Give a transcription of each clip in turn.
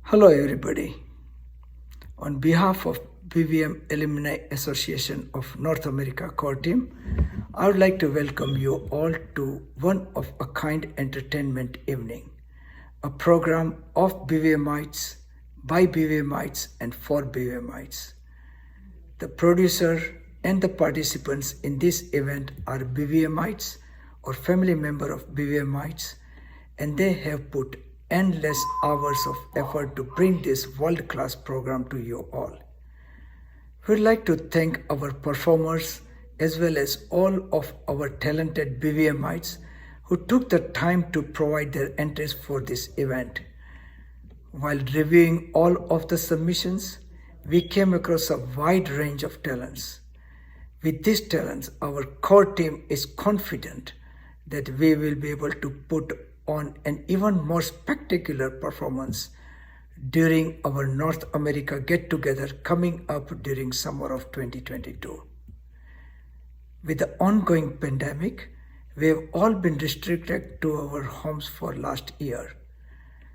Hello, everybody. On behalf of BVM Alumni Association of North America core team, I would like to welcome you all to one of a kind entertainment evening, a program of BVMites, by BVMites, and for BVMites. The producer and the participants in this event are BVMites or family member of BVMites, and they have put endless hours of effort to bring this world-class program to you all. We'd like to thank our performers as well as all of our talented BVMites who took the time to provide their entries for this event. While reviewing all of the submissions, we came across a wide range of talents. With these talents, our core team is confident that we will be able to put on an even more spectacular performance during our North America get-together coming up during summer of 2022. With the ongoing pandemic, we have all been restricted to our homes for last year.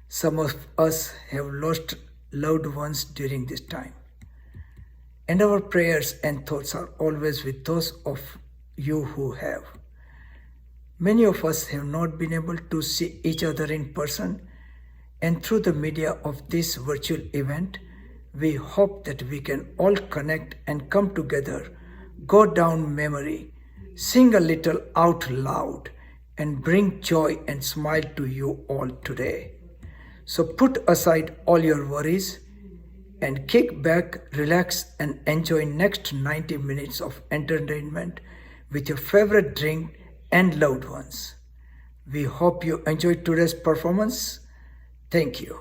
Some of us have lost loved ones during this time. And our prayers and thoughts are always with those of you who have. Many of us have not been able to see each other in person, and through the media of this virtual event, we hope that we can all connect and come together, go down memory, sing a little out loud, and bring joy and smile to you all today. So put aside all your worries and kick back, relax, and enjoy next 90 minutes of entertainment with your favorite drink and loved ones. We hope you enjoyed today's performance. Thank you.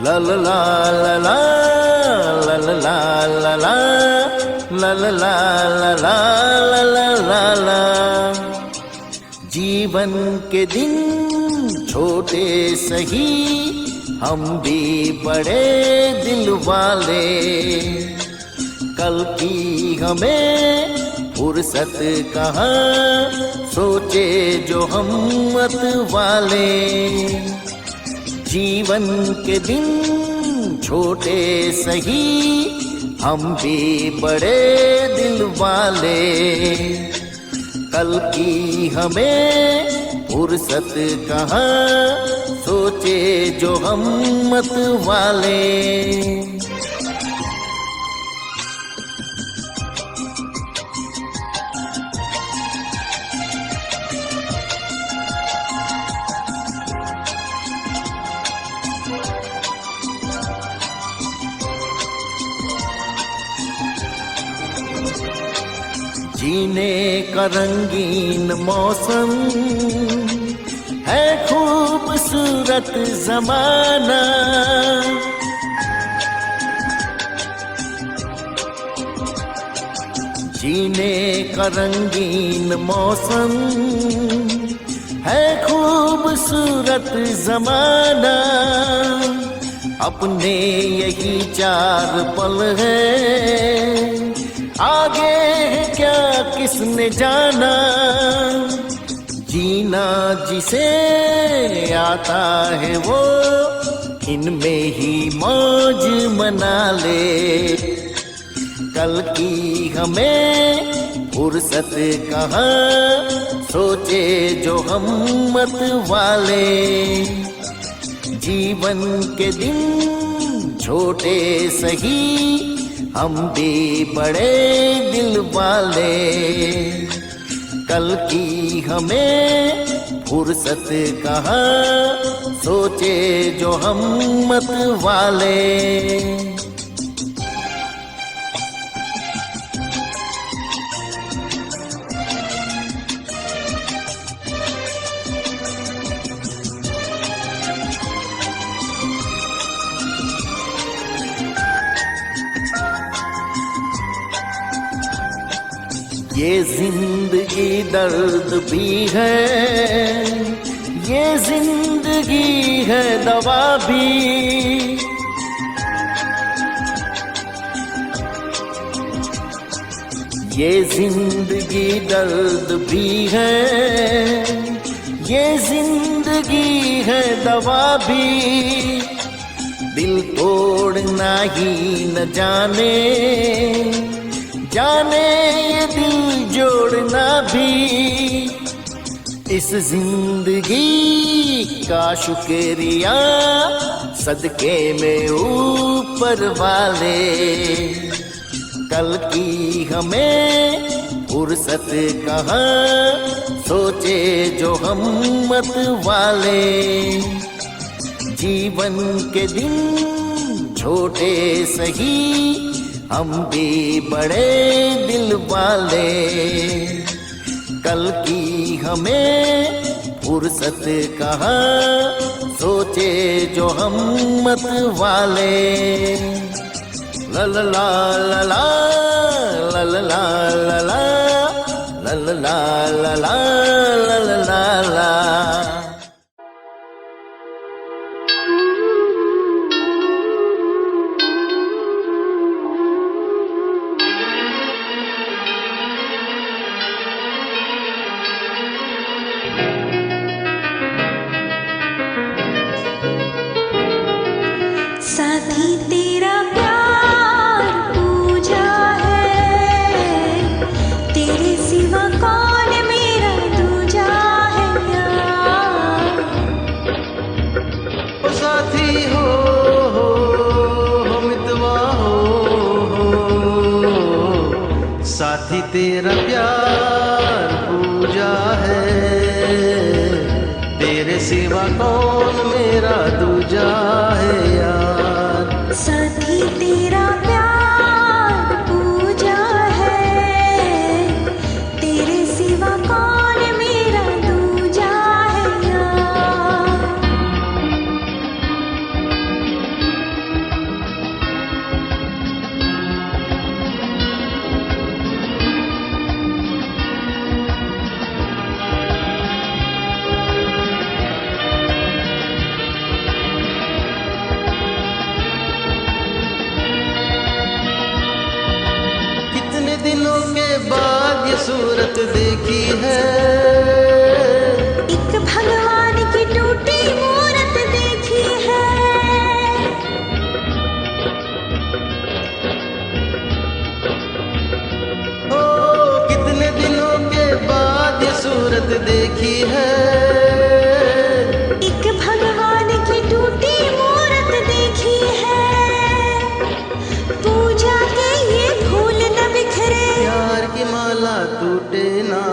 La la la la la la la la la la la la la la la la la जीवन के दिन छोटे सही हम भी बड़े दिल वाले कल की हमें फुर्सत कहाँ सोचे जो हम मत वाले जीवन के दिन छोटे सही हम भी बड़े दिल वाले कल की हमें फुर्सत कहाँ सोचे जो हम मत वाले जीने का रंगीन मौसम है खूबसूरत जमाना जीने का रंगीन मौसम है खूबसूरत जमाना अपने यही चार पल है आगे क्या किसने जाना जीना जिसे आता है वो इनमें ही मौज मना ले कल की हमें फुर्सत कहाँ सोचे जो हम मत वाले जीवन के दिन छोटे सही हम भी बड़े दिल वाले कल की हमें फुर्सत कहाँ सोचे जो हम मत वाले ये जिंदगी दर्द भी है जिंदगी है दवा भी। ये जिंदगी दर्द भी है, ये जिंदगी है दवा भी। दिल तोड़ना ही न जाने, जाने ये दिल जोड़ना भी। इस जिंदगी का शुक्रिया सदके में ऊपर वाले। कल की हमें फुर्सत कहाँ, सोचे जो हिम्मत वाले। जीवन के दिन छोटे सही, हम भी बड़े दिल वाले। कल की हमें फुर्सत कहाँ, सोचे जो हिम्मत वाले। ला ला ला ला ला ला ला ला ला ला ला ला ला ला ला ला। साथी तेरा प्यार पूजा है, तेरे सिवा कौन मेरा दूजा है यार। ओ साथी हो मितवा हो, साथी तेरा प्यार पूजा है, तेरे सिवा कौन मेरा दूजा है यार। साथी तेरा प्यार पूजा है, तेरे सिवा कौन मेरा दूजा है यार। कितने दिनों के बाद ये सूरत देखी है, एक भगवान की टूटी मूरत देखी है। ओ कितने दिनों के बाद ये सूरत देखी है। एक भगवान की टूटी मूरत देखी है। पूजा के ये फूल न बिखरे, प्यार की माला टूटे ना,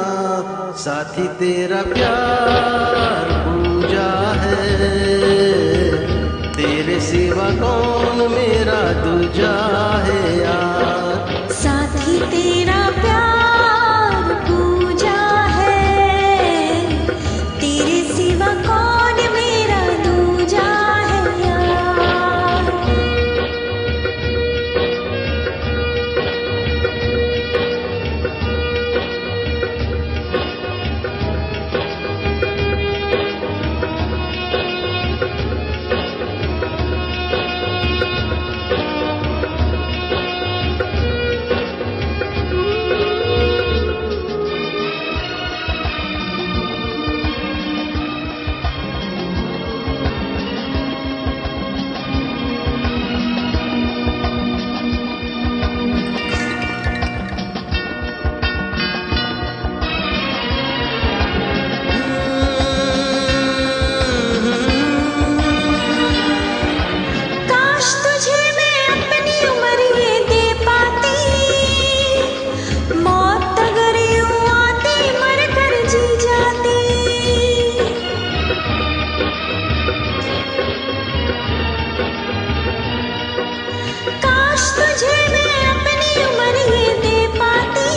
साथी तेरा प्यार पूजा है, तेरे सिवा कौन मेरा दूजा है यार। साथी तेरा प्यार पूजा है, तेरे सिवा कौन मेरा दूजा है यार। काश तुझे मैं अपनी उम्र ये दे पाती, मौत अगर यूं आती मर कर जी जाती। काश तुझे मैं अपनी उम्र ये दे पाती,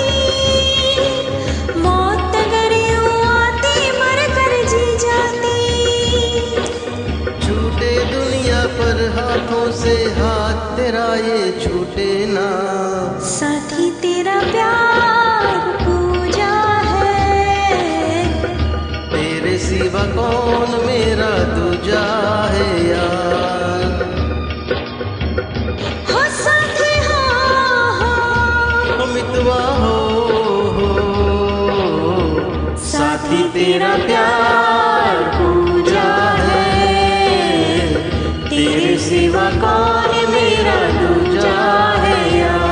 मौत अगर यूं आती मर कर जी जाती। छूटे दुनिया पर हाथों से हाथ तेरा ये छूटे ना, साथी तेरा प्यार पूजा है, तेरे सिवा सिवा कौन मेरा दूजा है यार। हो साथी हो मितवा हो साथी तेरा प्यार पूजा है, तेरे सिवा कौन मेरा दूजा है यार।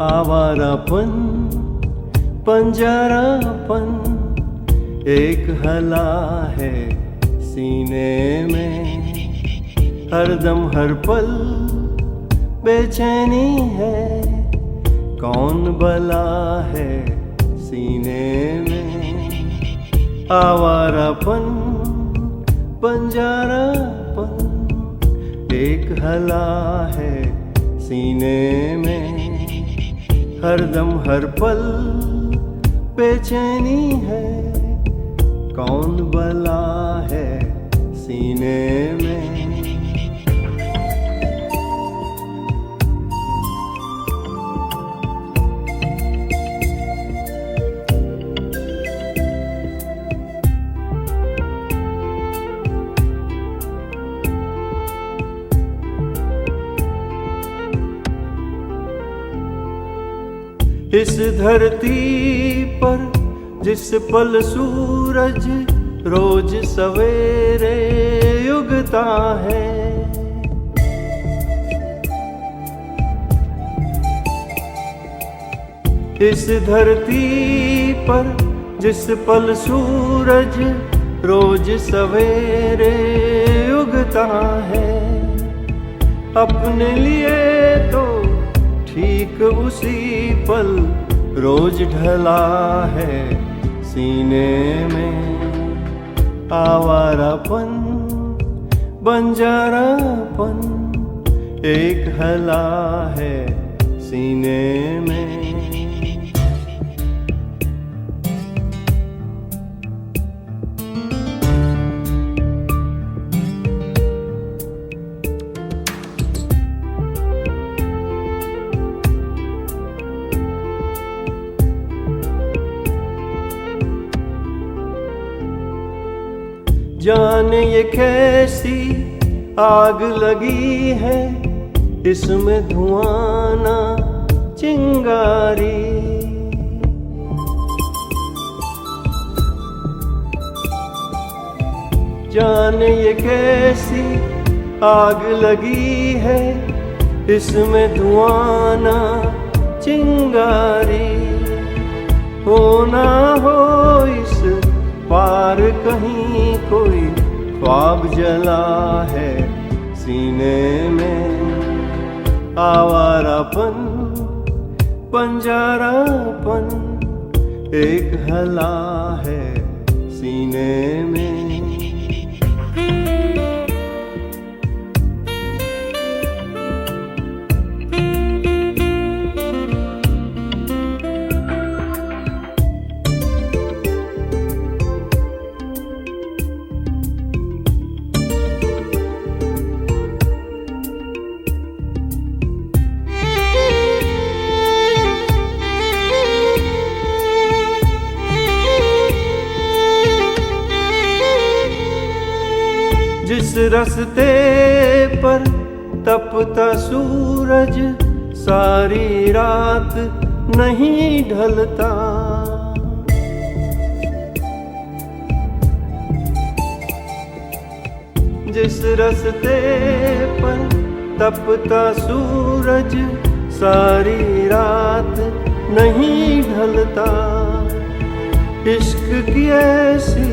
आवारापन पंजरापन एक हला है सीने में, हरदम हर पल बेचैनी है, कौन बला है सीने में। आवारापन पंजरापन एक हला है सीने में, हरदम हर पल बेचैनी है, कौन बला है सीने में। इस धरती पर जिस पल सूरज रोज सवेरे उगता है, इस धरती पर जिस पल सूरज रोज सवेरे उगता है, अपने लिए तो ठीक उसी पल रोज ढला है सीने में। आवारापन बंजारापन एक हला है सीने में। जाने ये कैसी आग लगी है, इसमें धुआं ना चिंगारी। जाने ये कैसी आग लगी है, इसमें धुआं ना चिंगारी। हो ना हो इस पार कहीं कोई ख्वाब जला है सीने में। आवारापन पंजरापन एक हला है सीने में। जिस रस्ते पर तपता सूरज सारी रात नहीं ढलता, जिस रस्ते पर तपता सूरज सारी रात नहीं ढलता। इश्क की ऐसी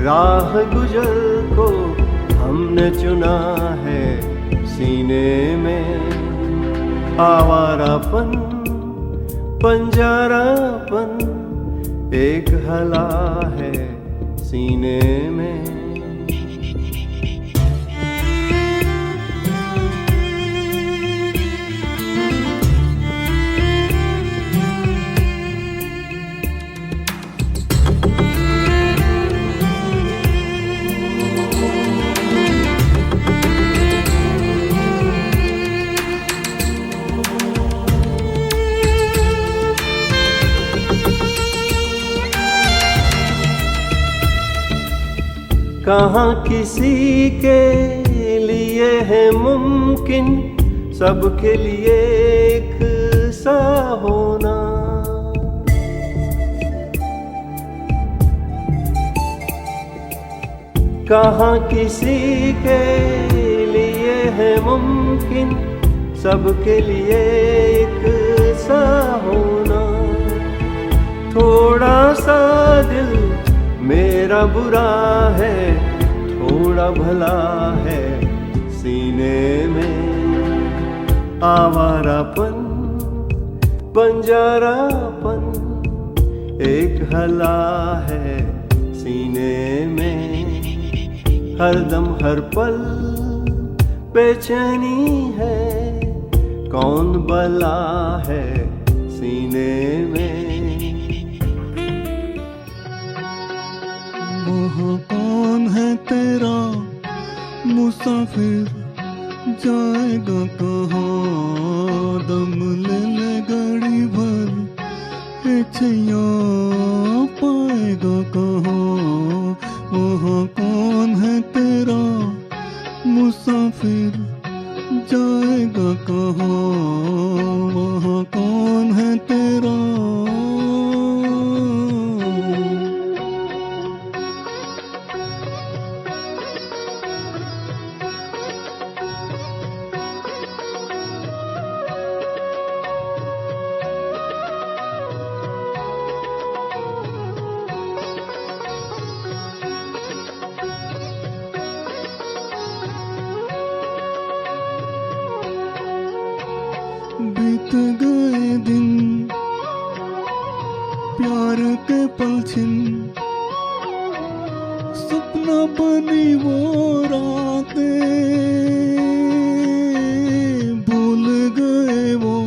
राह गुजर को हमने चुना है सीने में। आवारापन पंजरापन एक हला है सीने में। कहाँ किसी के लिए है मुमकिन सबके लिए एक सा होना। कहाँ किसी के लिए है मुमकिन सबके लिए एक सा होना। थोड़ा सा दिल मेरा बुरा है, थोड़ा भला है सीने में। आवारापन बंजारापन एक हला है सीने में। हरदम हर पल बेचैनी है, कौन बला है सीने में। वहाँ कौन है तेरा मुसाफिर, जाएगा कहाँ दम ले ले गाड़ी भर, छैया पाएगा कहाँ। वहाँ कौन है तेरा मुसाफिर, जाएगा कहाँ। वहाँ कौन है तेरा। बीत गए दिन प्यार के पल छिन, सपना बनी वो रातें। भूल गए वो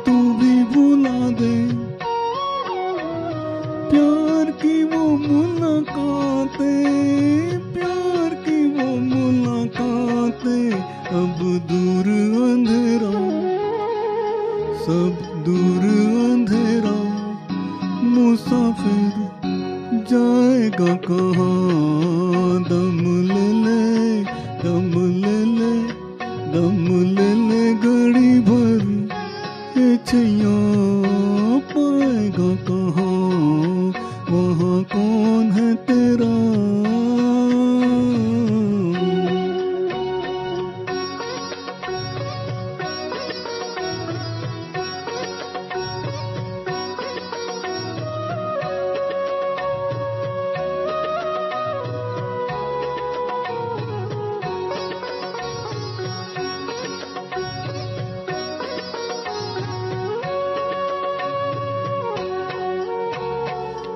तू भी भुला दे, प्यार की वो मुलाकातें, प्यार की वो मुलाकातें। अब दूर अंधेरा, सब दूर अंधेरा, मुसाफिर जाएगा कहाँ। दम ले ले, दम ले ले, दम ले ले गाड़ी भर, छैया पाएगा कहाँ। वहाँ कौन है तेरा।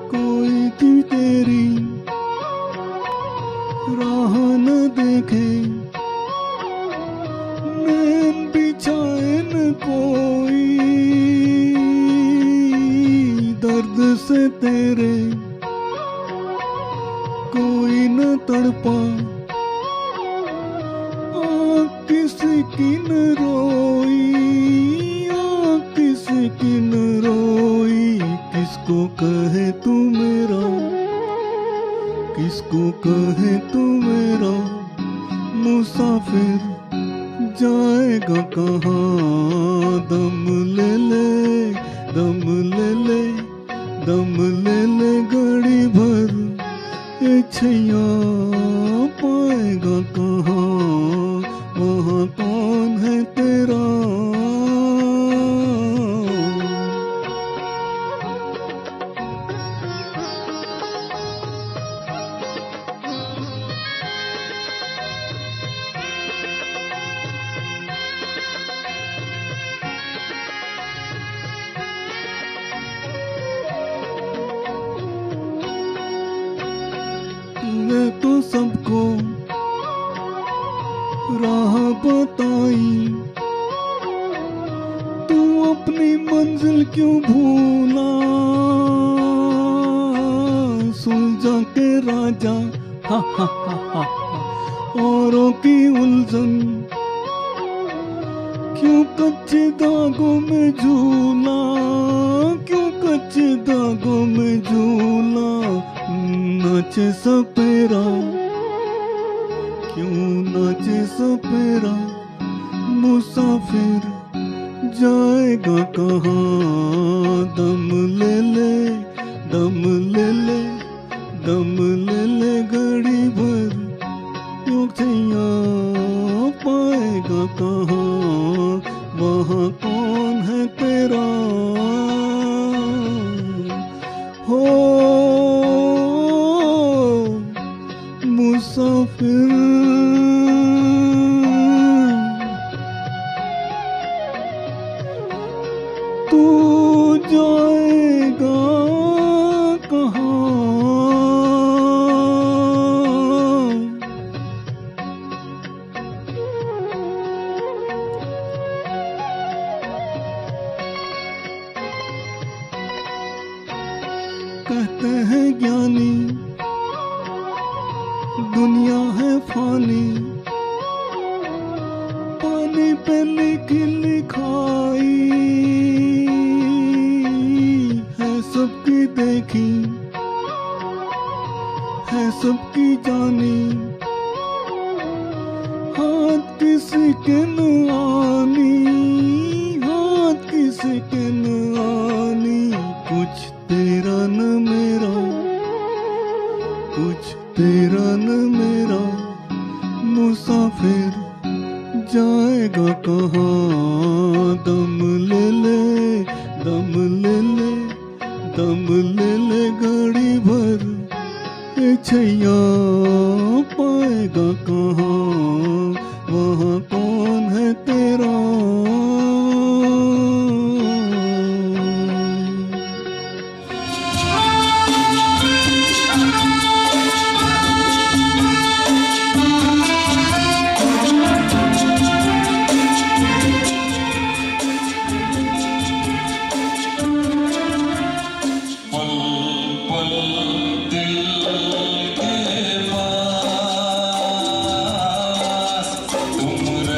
कोई थी तेरी राह न देखे, नैन बिछाए न कोई। दर्द से तेरे कोई न तड़पा, आँख किसी की न रोई, आँख किसी की न रोई। किसको कहे तू मेरा, किसको कहे तू मेरा मुसाफिर, जाएगा कहाँ। दम ले ले, दम ले ले, दम ले ले गाड़ी भर, छैया पाएगा कहाँ। वहाँ कौन है तेरा। तूने तो सबको राह बताई, तू अपनी मंजिल क्यों भूला। सुलझा के राजा हा हा हा हा, औरों की उलझन क्यों कच्चे दागों में झूला, क्यों कच्चे दागों में झूला। नाचे सपेरा, क्यों नाचे सपेरा, मुसाफिर जाएगा कहाँ। दम ले ले, दम ले ले, दम ले ले घड़ी भर, योग छैया पाएगा कहाँ। वहाँ कौन है तेरा हो मुसाफिर। तू जाएगा कहाँ। कहते हैं ज्ञानी दुनिया है फानी, पानी पे लिखी लिखाई है सबकी देखी, है सबकी जानी। हाथ किसी के न आनी, हाथ किसी के न आनी। कुछ तेरा न मेरा, कुछ तेरा न मेरा, मुसाफिर जाएगा कहाँ। दम ले ले, दम ले ले, दम ले ले घड़ी भर, ए छैया पाएगा कहाँ। वहाँ कौन है तेरा उम्र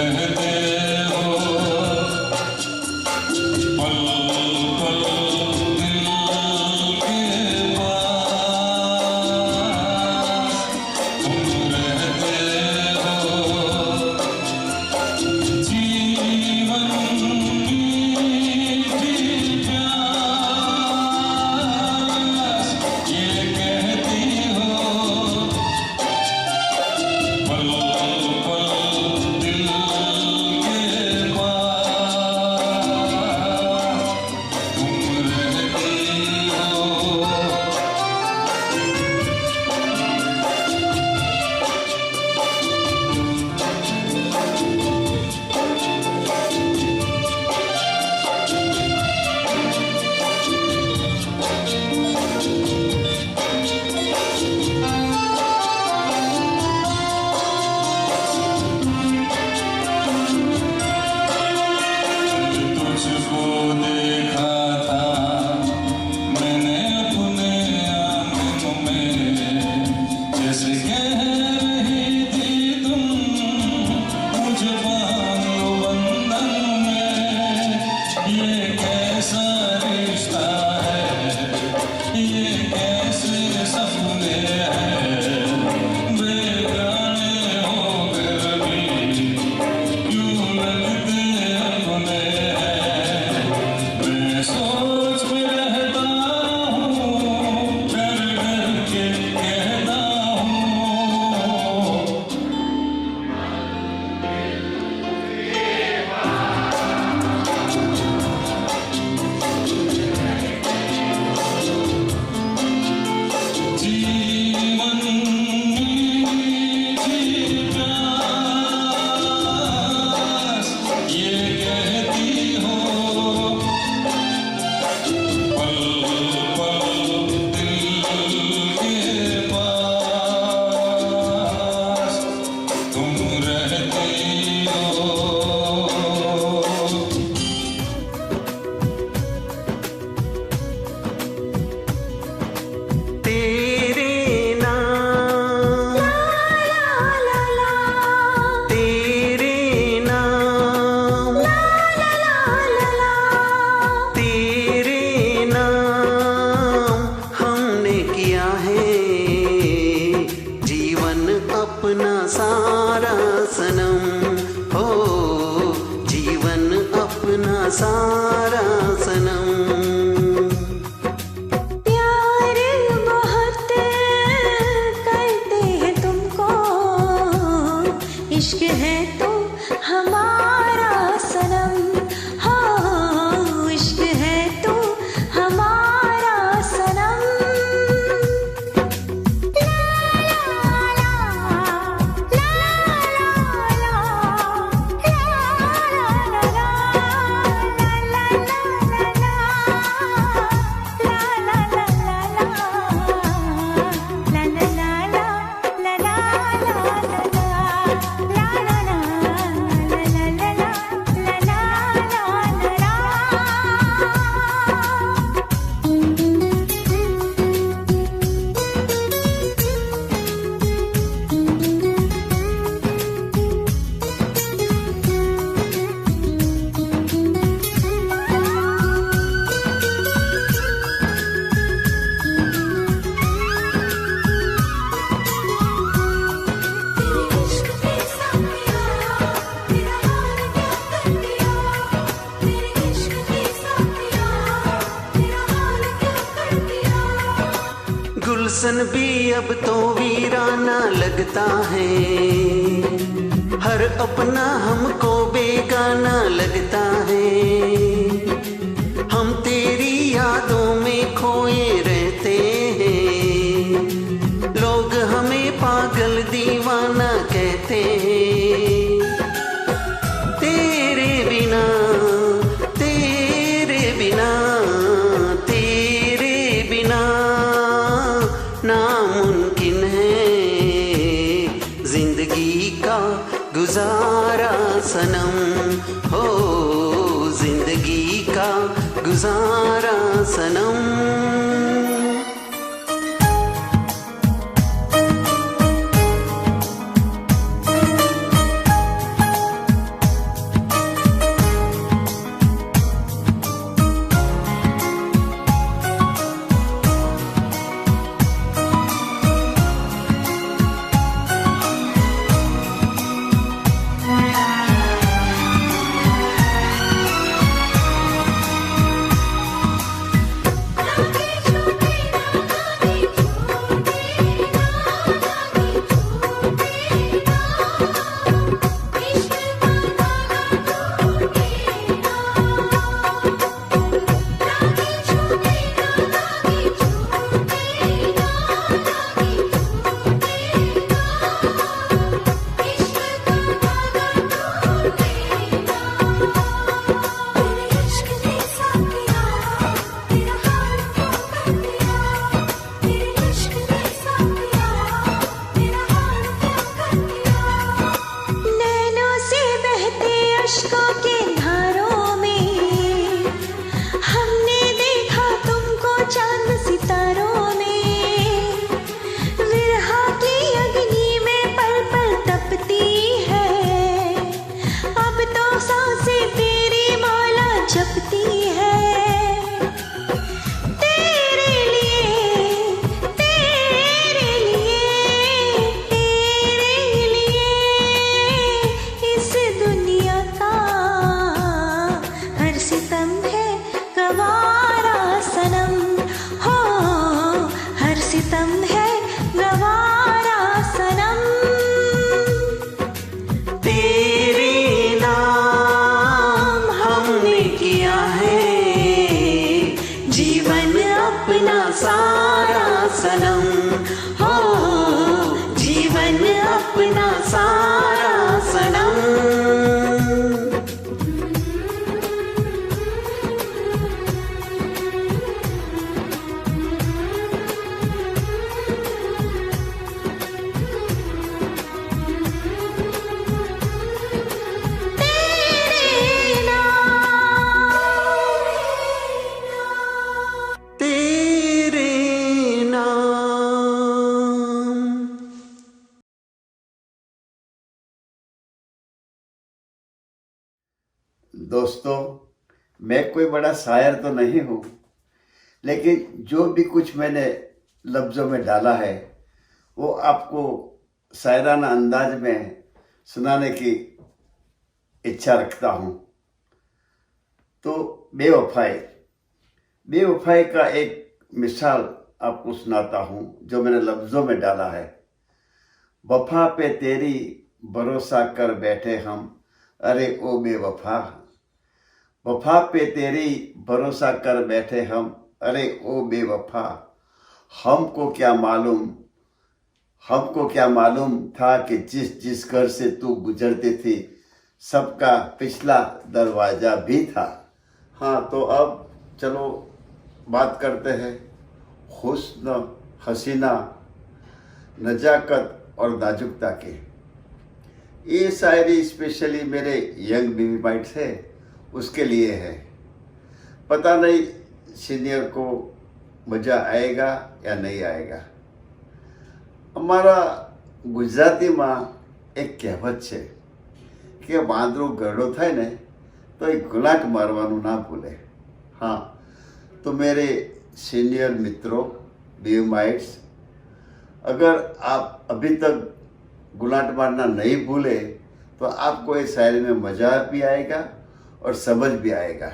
अपना सारा सनम, हो जीवन अपना सारा सनम। प्यार बहुत करते हैं तुमको, इश्क है तो हमारा सनम, हो इश्क है तो हमारा सनम। गुलशन भी अब तो वीराना लगता है, हर अपना हमको बेगाना लगता है। हम तेरी यादों में खोए रहते हैं, लोग हमें पागल दीवाना कहते हैं। तेरे बिना तेरे बिना तेरे बिना नामुमकिन है जिंदगी का गुजारा सनम, हो जिंदगी का गुजारा सनम। दोस्तों, मैं कोई बड़ा शायर तो नहीं हूँ, लेकिन जो भी कुछ मैंने लफ्ज़ों में डाला है वो आपको शायराना अंदाज में सुनाने की इच्छा रखता हूँ। तो बेवफाई का एक मिसाल आपको सुनाता हूँ जो मैंने लफ्ज़ों में डाला है। वफा पे तेरी भरोसा कर बैठे हम, अरे ओ बेवफा। वफा पे तेरी भरोसा कर बैठे हम, अरे ओ बेवफा। हमको क्या मालूम था कि जिस घर से तू गुजरती थी सबका पिछला दरवाजा भी था। हाँ, तो अब चलो बात करते हैं हुस्न, हसीना, नजाकत और नाजुकता के। ये शायरी स्पेशली मेरे यंग बीवी माइट्स है, उसके लिए है। पता नहीं सीनियर को मज़ा आएगा या नहीं आएगा। અમારા ગુજરાતીમાં એક કહેવત છે કે વાંદરો ગરડો થાય ને તો એ ગુલાટ મારવાનું ના ભૂલે। हाँ, तो मेरे सीनियर मित्रों, बीमाइट्स, अगर आप अभी तक गुलाट मारना नहीं भूले तो आपको इस शायरी में मज़ा भी आएगा और समझ भी आएगा।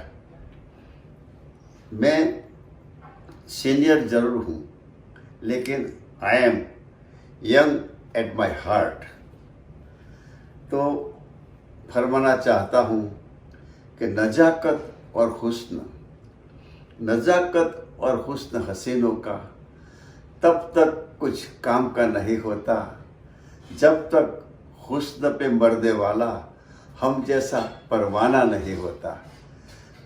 मैं सीनियर ज़रूर हूँ, लेकिन I am young at my heart. तो फरमाना चाहता हूँ कि नजाकत और हुस्न हसीनों का तब तक कुछ काम का नहीं होता जब तक हुस्न पे मर्दे वाला हम जैसा परवाना नहीं होता।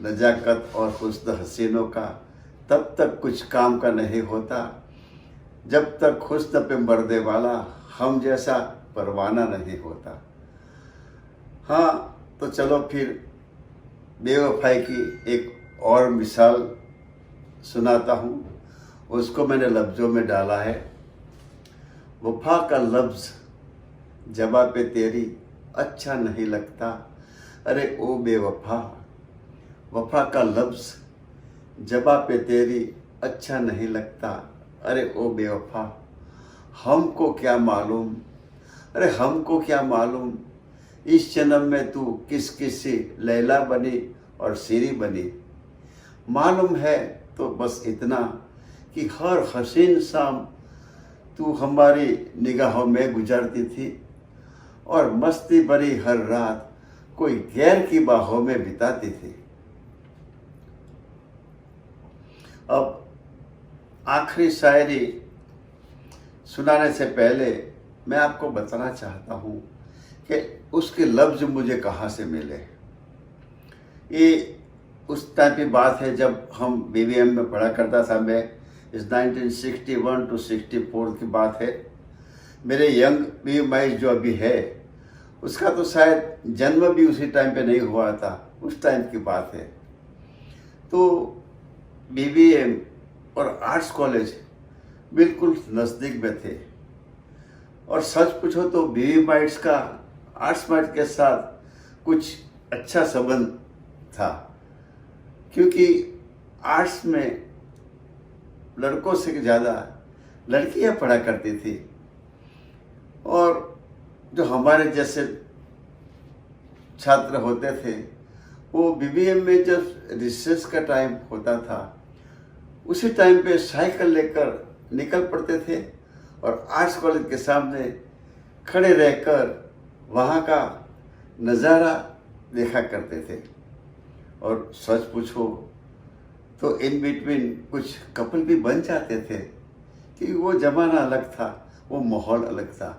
नजाकत और हुस्न हसीनों का तब तक कुछ काम का नहीं होता जब तक हुस्न पे मर्दे वाला हम जैसा परवाना नहीं होता। हाँ, तो चलो फिर बेवफाई की एक और मिसाल सुनाता हूँ। उसको मैंने लफ्ज़ों में डाला है। वफा का लफ्ज़ जवाब पे तेरी अच्छा नहीं लगता, अरे ओ बेवफा। वफा का लफ्ज़ जवाब पे तेरी अच्छा नहीं लगता, अरे ओ बेवफा। हमको क्या मालूम इस जन्म में तू किस से लैला बनी और सीरी बनी। मालूम है तो बस इतना कि हर हसीन शाम तू हमारी निगाहों में गुजरती थी और मस्ती भरी हर रात कोई गैर की बाहों में बिताती थी। अब आखिरी शायरी सुनाने से पहले मैं आपको बताना चाहता हूँ कि उसके लफ्ज़ मुझे कहाँ से मिले। ये उस टाइम की बात है जब हम BVM में पढ़ा करता था। मैं इस 1961 to 64 की बात है। मेरे यंग BVM जो अभी है उसका तो शायद जन्म भी उसी टाइम पे नहीं हुआ था, उस टाइम की बात है। तो BVM और आर्ट्स कॉलेज बिल्कुल नज़दीक में थे और सच पूछो तो BVM का आर्ट्स माइट के साथ कुछ अच्छा संबंध था, क्योंकि आर्ट्स में लड़कों से ज़्यादा लड़कियां पढ़ा करती थी और जो हमारे जैसे छात्र होते थे वो BVM में जब रिसेस का टाइम होता था उसी टाइम पे साइकिल लेकर निकल पड़ते थे और आर्ट्स कॉलेज के सामने खड़े रहकर वहाँ का नज़ारा देखा करते थे। और सच पूछो तो इन बिटवीन कुछ कपल भी बन जाते थे, कि वो ज़माना अलग था, वो माहौल अलग था।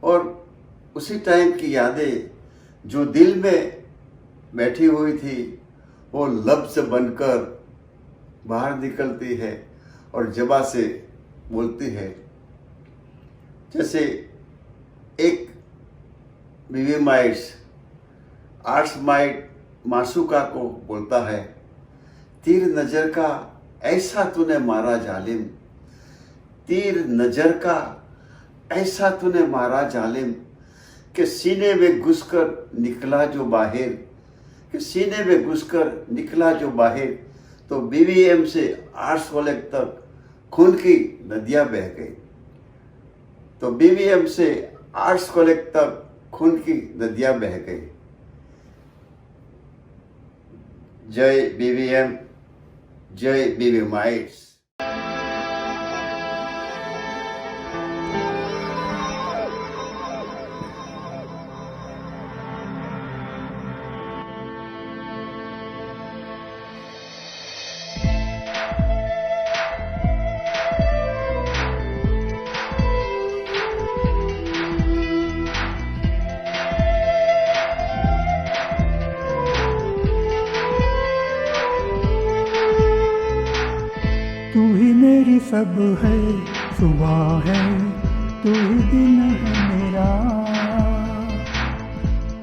और उसी टाइम की यादें जो दिल में बैठी हुई थी वो लफ्ज़ बनकर बाहर निकलती है और ज़बान से बोलती है। जैसे एक BVM आर्ट्स माइट मासूका को बोलता है, तीर नज़र का ऐसा तूने मारा जालिम, तीर नज़र का ऐसा तूने मारा जालिम, कि सीने में घुसकर निकला जो बाहर, कि सीने में घुसकर निकला जो बाहर, तो BVM से आर्ट्स कॉलेज तक खून की नदियाँ बह गई। तो बीवीएम से आर्ट्स कॉलेज तक खून की नदियां बह गई। जय बीवीएम, जय बीवीएमाइट्स। तू ही मेरी सब है, सुबह है, तू ही दिन है मेरा,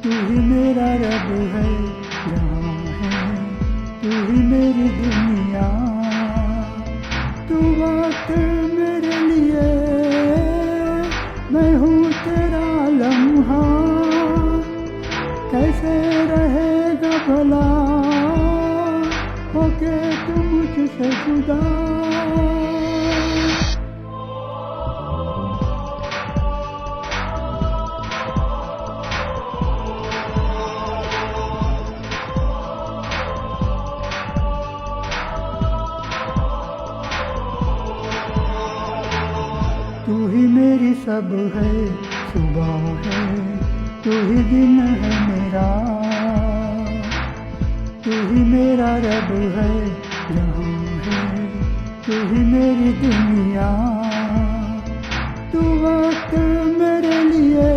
तू ही मेरा रब है, जहाँ है, तू ही मेरी दुनिया, तू वक्त मेरे लिए, मैं हूँ तेरा लम्हा, कैसे रहेगा भला होके तू मुझसे जुदा। तू ही मेरी सब है, सुबह है, तू ही दिन है मेरा, तू ही मेरा रब है, जहाँ है, तू ही मेरी दुनिया, तू वक्त मेरे लिए,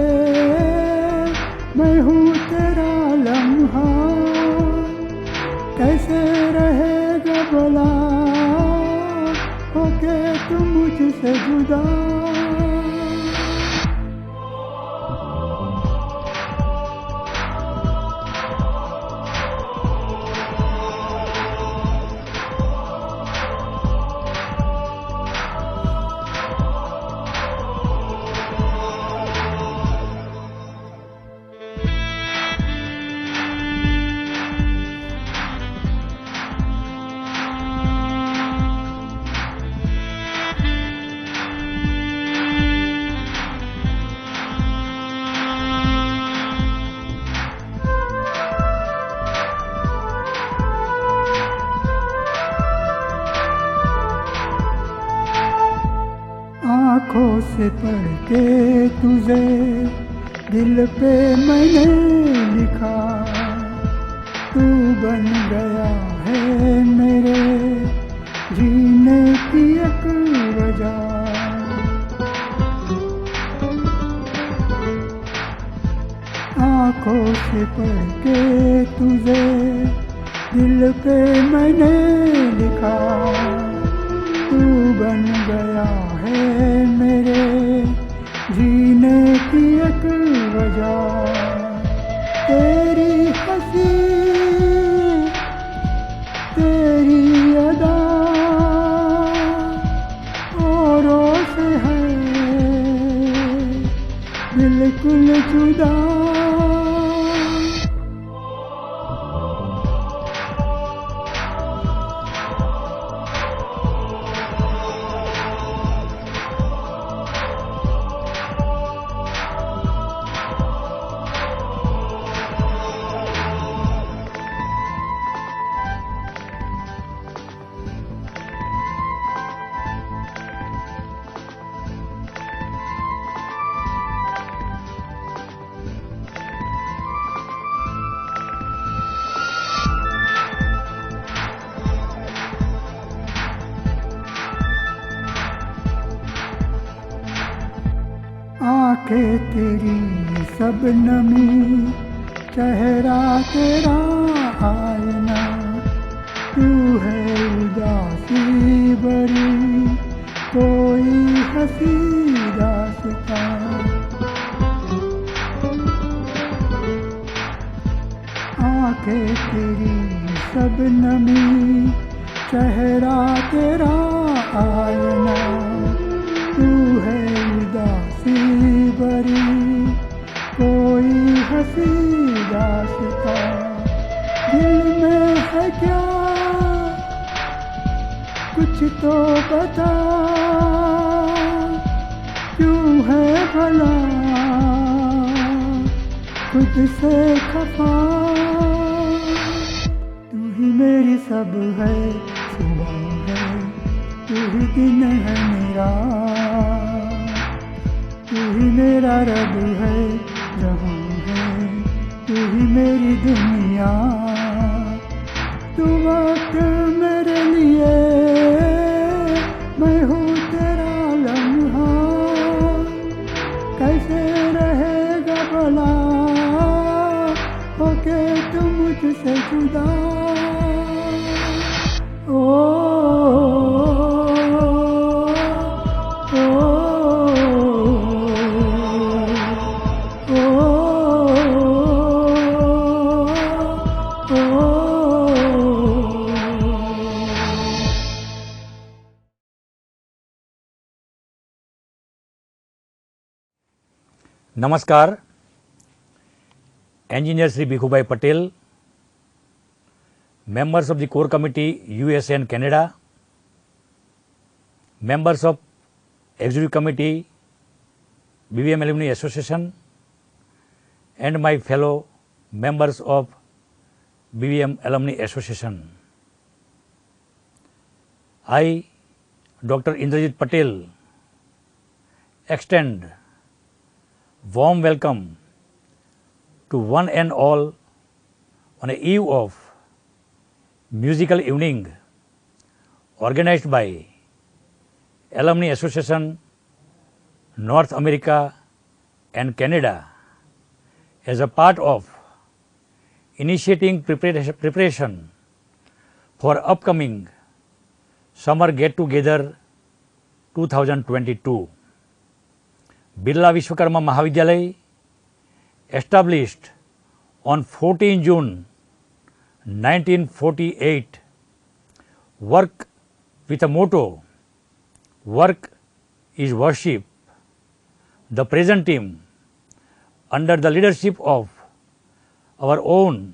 मैं हूँ तेरा लम्हा, कैसे रहेगा भला होके तू मुझसे जुदा। आँखों से पढ़ के तुझे दिल पे मैंने लिखा, तू बन गया है मेरे जीने की एक वजह। आँखों से पढ़ के तुझे दिल पे मैंने लिखा, तू बन गया है मेरे जीने की एक वजह। तेरी हंसी तेरी अदा औरों से है बिल्कुल जुदा। आंखें तेरी सब नमी, चेहरा तेरा आईना, तू है उदासी भरी कोई हंसी दास्ता। आंखें तेरी सब नमी, चेहरा तेरा आईना, तू है उदासी भरी कोई हंसी दास्ता। दिल में है क्या कुछ तो बता, क्यों है भला खुद से खफा, तू ही मेरी सब है, सुबह है तू ही दिन है मेरा, तू ही मेरा रब है, जहाँ है तू ही मेरी दुनिया, तू वक्त मेरे लिए, मैं हूँ तेरा लम्हा, कैसे रहेगा भला होके तू मुझसे जुदा। नमस्कार, Engineer Sri Bhikhubai Patel, members of the core committee USA and Canada, members of executive committee BVM Alumni Association, and my fellow members of BVM Alumni Association. I, Dr. Indrajit Patel, extend warm welcome to one and all on a eve of musical evening organized by Alumni Association North America and Canada as a part of initiating preparation for upcoming Summer Get Together 2022. Birla Vishwakarma Mahavidyalaya, established on 14 June 1948, work with a motto, work is worship. The present team, under the leadership of our own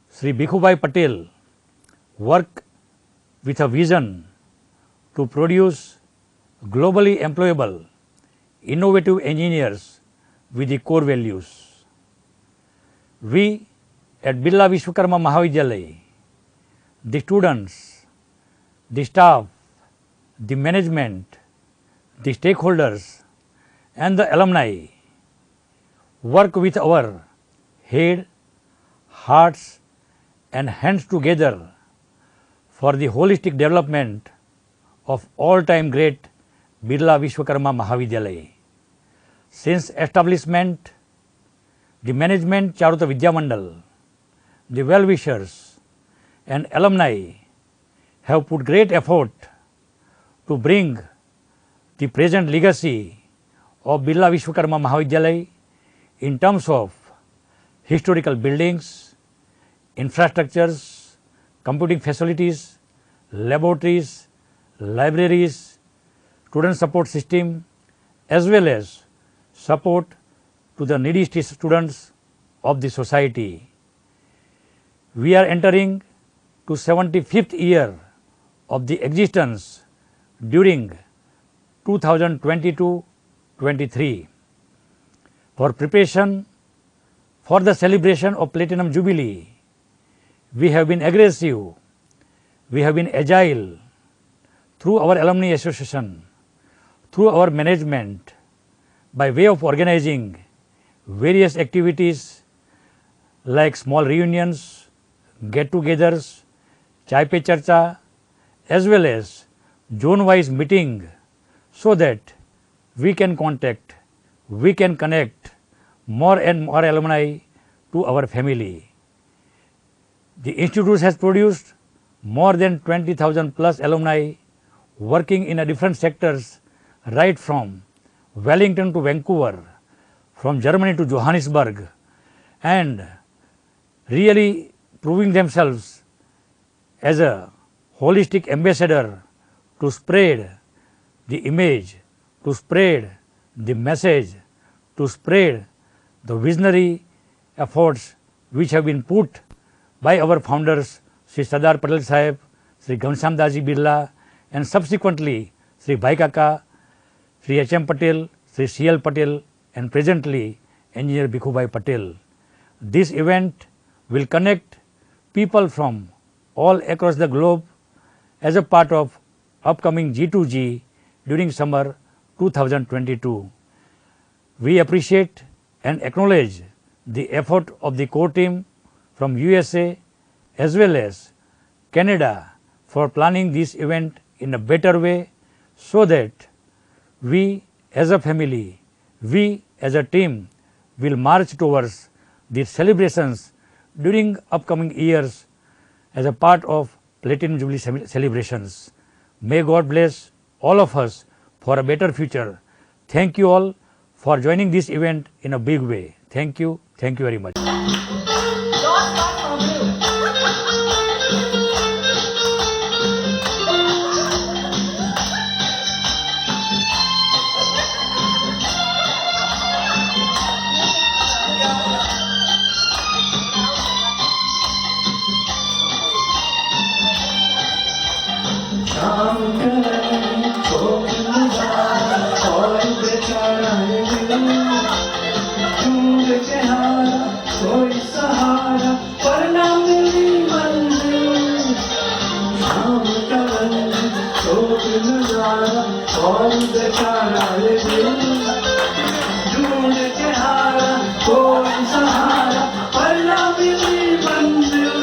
Sri Bhikhubai Patel, work with a vision to produce globally employable innovative engineers with the core values. We at Birla Vishwakarma Mahavidyalaya, the students, the staff, the management, the stakeholders and the alumni work with our head, hearts and hands together for the holistic development of all-time great Birla Vishwakarma Mahavidyalaya. Since establishment, the management Charota Vidya Mandal, the well-wishers and alumni have put great effort to bring the present legacy of Birla Vishwakarma Mahavidyalaya in terms of historical buildings, infrastructures, computing facilities, laboratories, libraries, student support system as well as support to the needy students of the society. We are entering to 75th year of the existence during 2022-23. For preparation for the celebration of Platinum Jubilee, we have been aggressive, we have been agile through our Alumni Association, through our management, by way of organizing various activities like small reunions, get-togethers, chai pe charcha, as well as zone-wise meeting, so that we can contact, we can connect more and more alumni to our family. The institute has produced more than 20,000 plus alumni working in different sectors, right from Wellington to Vancouver, from Germany to Johannesburg, and really proving themselves as a holistic ambassador to spread the image, to spread the message, to spread the visionary efforts which have been put by our founders Sri Sardar Patel Sahib, Sri Ghanshyam Das ji Birla, and subsequently Sri Bhai Kaka, Sri H.M. Patel, Sri Sri C.L. Patel and presently Engineer Bhikkhubai Patel. This event will connect people from all across the globe as a part of upcoming G2G during summer 2022. We appreciate and acknowledge the effort of the core team from USA as well as Canada for planning this event in a better way, so that we as a family, we as a team will march towards the celebrations during upcoming years as a part of Platinum Jubilee celebrations. May God bless all of us for a better future. Thank you all for joining this event in a big way. Thank you very much. कोई सहारा पर ना मिली मंजिल, शाम का रंग शोक नजारा और बेचारा ये दिल, ढूंढ के हारा कोई सहारा पर ना मिली मंजिल,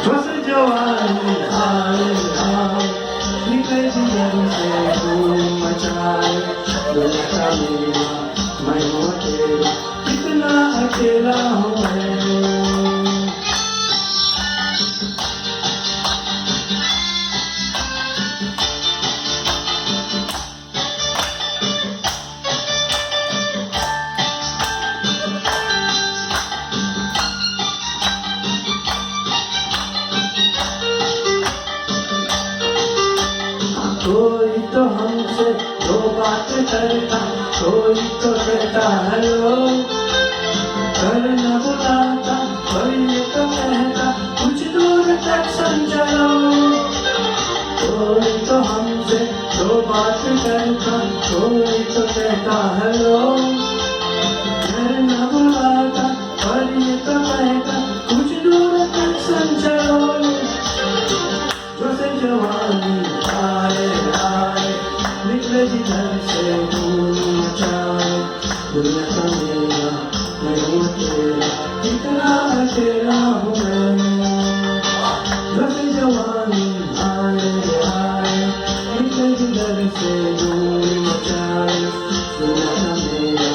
बस जवानी आए आए निकले जीवन से धूम मचाए, दुनिया मेरा मैं हूँ तेरा, कितना अकेला हूँ मैं। कोई तो हमसे दो बात करता, कोई तो कहता हेलो, घर न बुलाता, कोई ये तो कहता कुछ दूर तक समझलो। कोई तो हमसे दो बात करता, कोई तो कहता हेलो, घर न बुलाता, और ये तो कहता कुछ दूर तक समझलो। जैसे जवानी आए आए निकले जिधर से धूम मचाए, दुनिया का मेरा मैं हूँ तेरा, कितना अकेला हूँ मैं। जैसे जवानी आए आए निकले जिधर से धूम मचाए, दुनिया का मेरा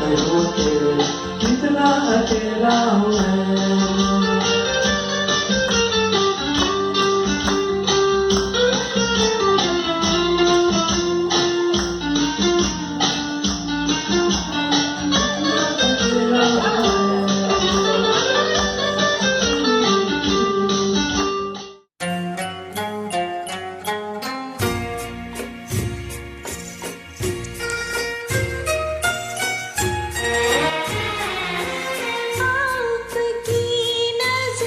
मैं हूँ तेरा, कितना अकेला हूँ मैं। आपकी नज़र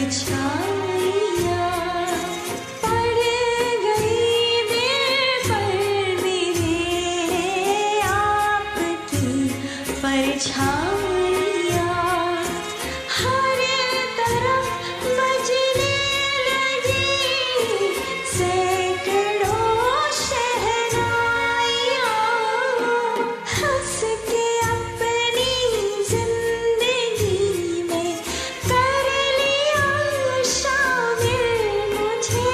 परछाइयाँ पड़ गई दिल पर मेरे आपकी परछाइयाँ हर तरफ बजने लगी सैकड़ों शहनाइयाँ हंस के अपनी जिंदगी में कर लिया शामिल मुझे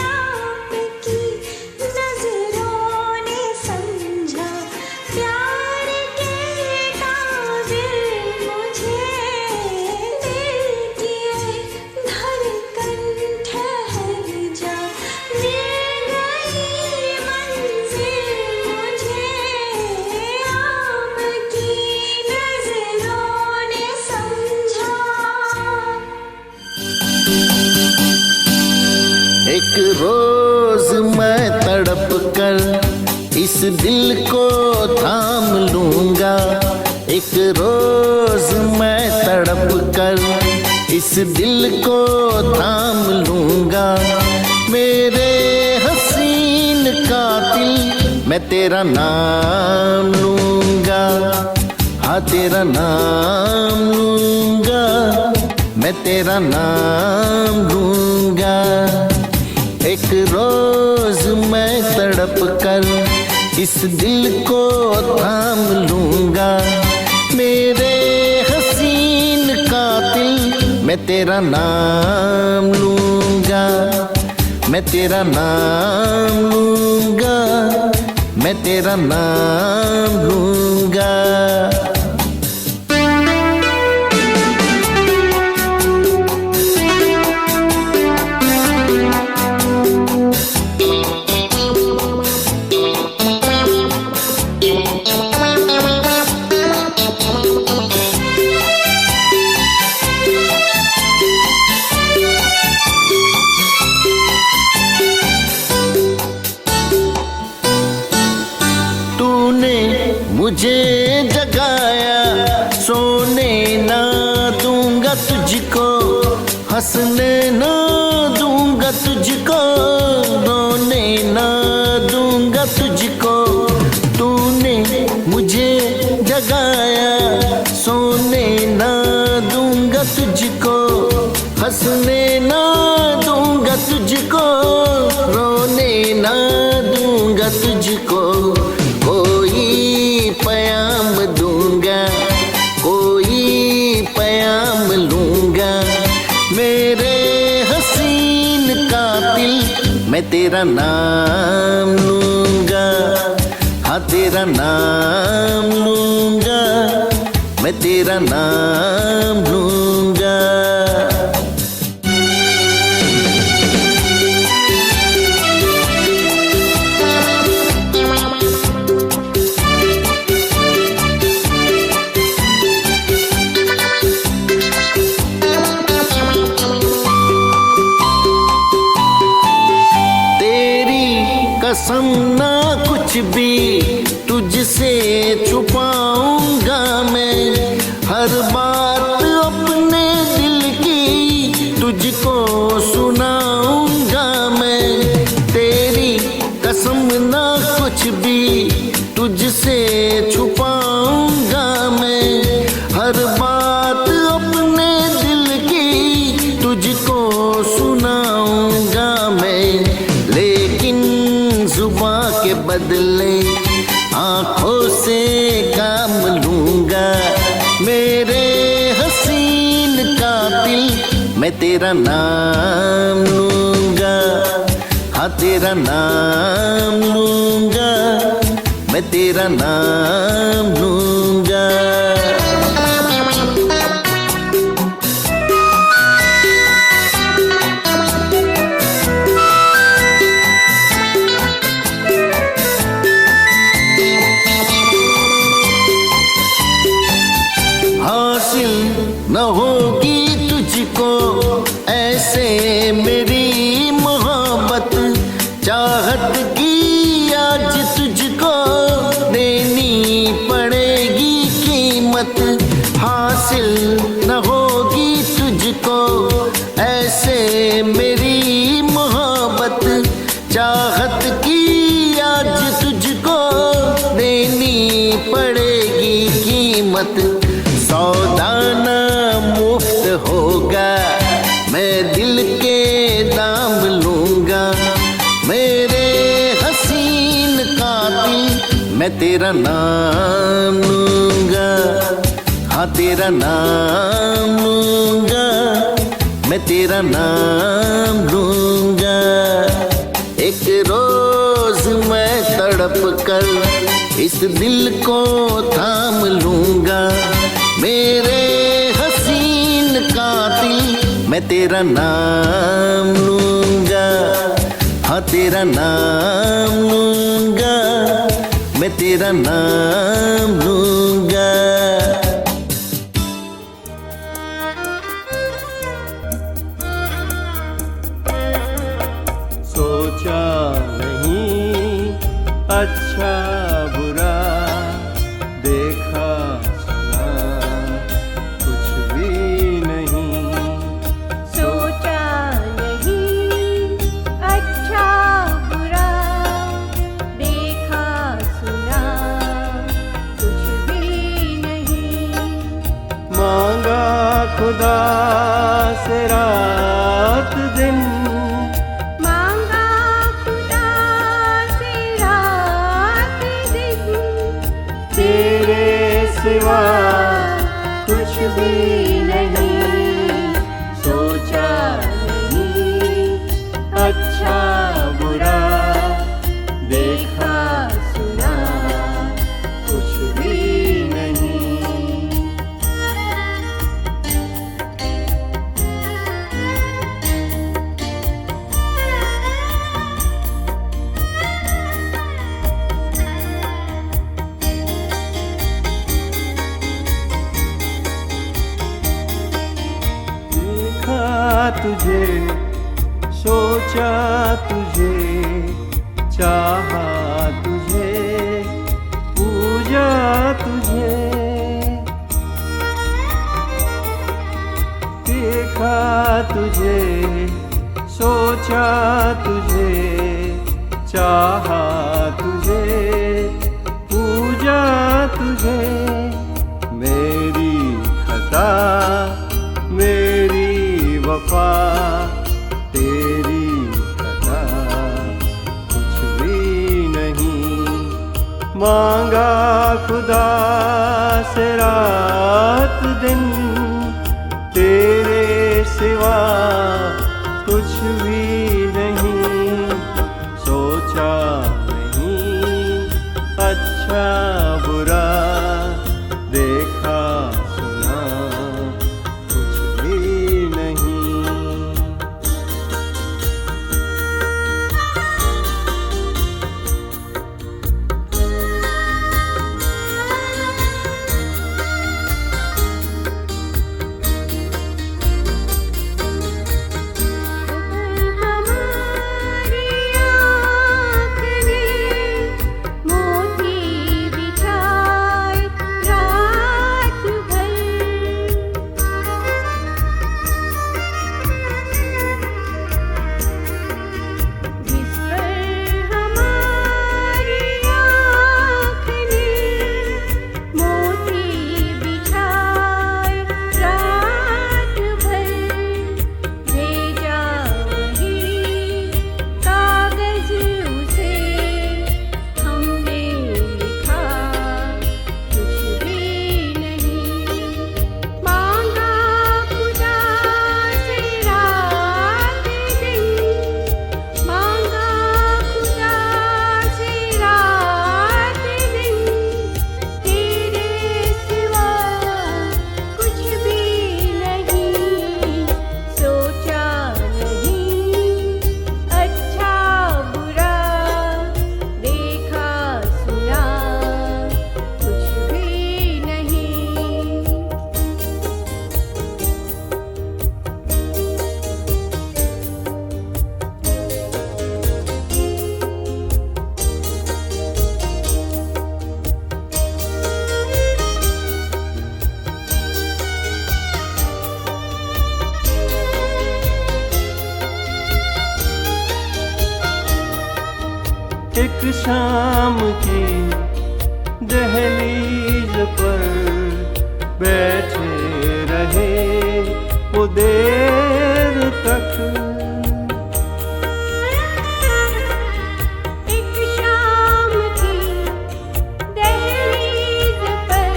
आपकी नजरों ने समझा प्यार के काबिल मुझे दिल की धड़कन ठहर जा मिल गई मंजिल मुझे आपकी नजरों ने समझा एक रोज मैं तड़प कर इस दिल को थाम लूंगा, एक रोज मैं तड़प कर इस दिल को थाम लूंगा। मेरे हसीन कातिल मैं तेरा नाम लूंगा, हाँ तेरा नाम लूंगा, मैं तेरा नाम लूंगा। एक रोज मैं तड़प कर इस दिल को थाम लूंगा। मेरे हसीन कातिल मैं तेरा नाम लूंगा, मैं तेरा नाम लूंगा, मैं तेरा नाम लूंगा। मुझे जगाया सोने ना दूंगा तुझको, हंसने ना दूंगा तुझको, रोने ना दूंगा तुझको। तूने मुझे जगाया सोने ना दूंगा तुझको, हंसने ना दूंगा तुझको, रोने ना दूंगा तुझको। कोई पैगाम दूंगा, कोई पैगाम लूंगा। मेरे हसीन कातिल मैं तेरा नाम लूंगा, हाँ तेरा नाम लूंगा, मैं तेरा नाम लूंगा। कसम ना कुछ भी तुझसे छुपाऊंगा मैं, हर बात अपने दिल की तुझको सुनाऊंगा मैं। तेरी कसम ना कुछ भी तुझसे छुपाऊंगा मैं, हर बात अपने दिल की तुझको सुनाऊंगा मैं। लेकिन जुबां के बदले आँखों से काम लूंगा। मेरे हसीन कातिल मैं तेरा नाम लूंगा, हाँ तेरा नाम लूंगा, मैं तेरा नाम लूंगा। न होगी तुझको ऐसे मेरी मोहब्बत, चाहत की आज तुझको देनी पड़ेगी कीमत। हासिल न होगी तुझको होगा मैं दिल के दाम लूंगा मेरे हसीन कातिल मैं तेरा नाम लूंगा हाँ तेरा नाम लूंगा मैं तेरा नाम लूंगा एक रोज मैं तड़प कर इस दिल को थाम लूंगा मेरे हसीन कातिल मैं तेरा नाम लूंगा हाँ तेरा नाम लूंगा मैं तेरा नाम लूंगा सोचा नहीं अच्छा बुरा देखा सुना कुछ भी नहीं सोचा नहीं अच्छा बुरा देखा सुना कुछ भी नहीं मांगा खुदा से रात दिन मांगा खुदा से रात दिन तेरे सिवा कुछ भी नहीं सोचा नहीं अच्छा बुरा देखा सुना कुछ भी नहीं देखा तुझे सोचा तुझे चाहा तुझे पूजा तुझे देखा तुझे सोचा तुझे चाहा तुझे पूजा तुझे मेरी खता मेरी वफा तेरी खता कुछ भी नहीं मांगा खुदा से रात दिन तेरे सिवा कुछ भी नहीं सोचा नहीं अच्छा बुरा देखा सुना कुछ भी नहीं हमारी आँख ने मोती बिछाए रात भर जिस पर हमारी आँख ने मोती बिछाए रात भर भेजा वही कागज उसे हमने लिखा कुछ भी नहीं मांगा खुदा से रात दिन मांगा खुदा से रात दिन तेरे सिवा कुछ भी नहीं सोचा नहीं अच्छा बुरा देखा सुना कुछ भी नहीं एक शाम की दहलीज पर बैठे रहे वो देर तक। एक शाम की दहलीज पर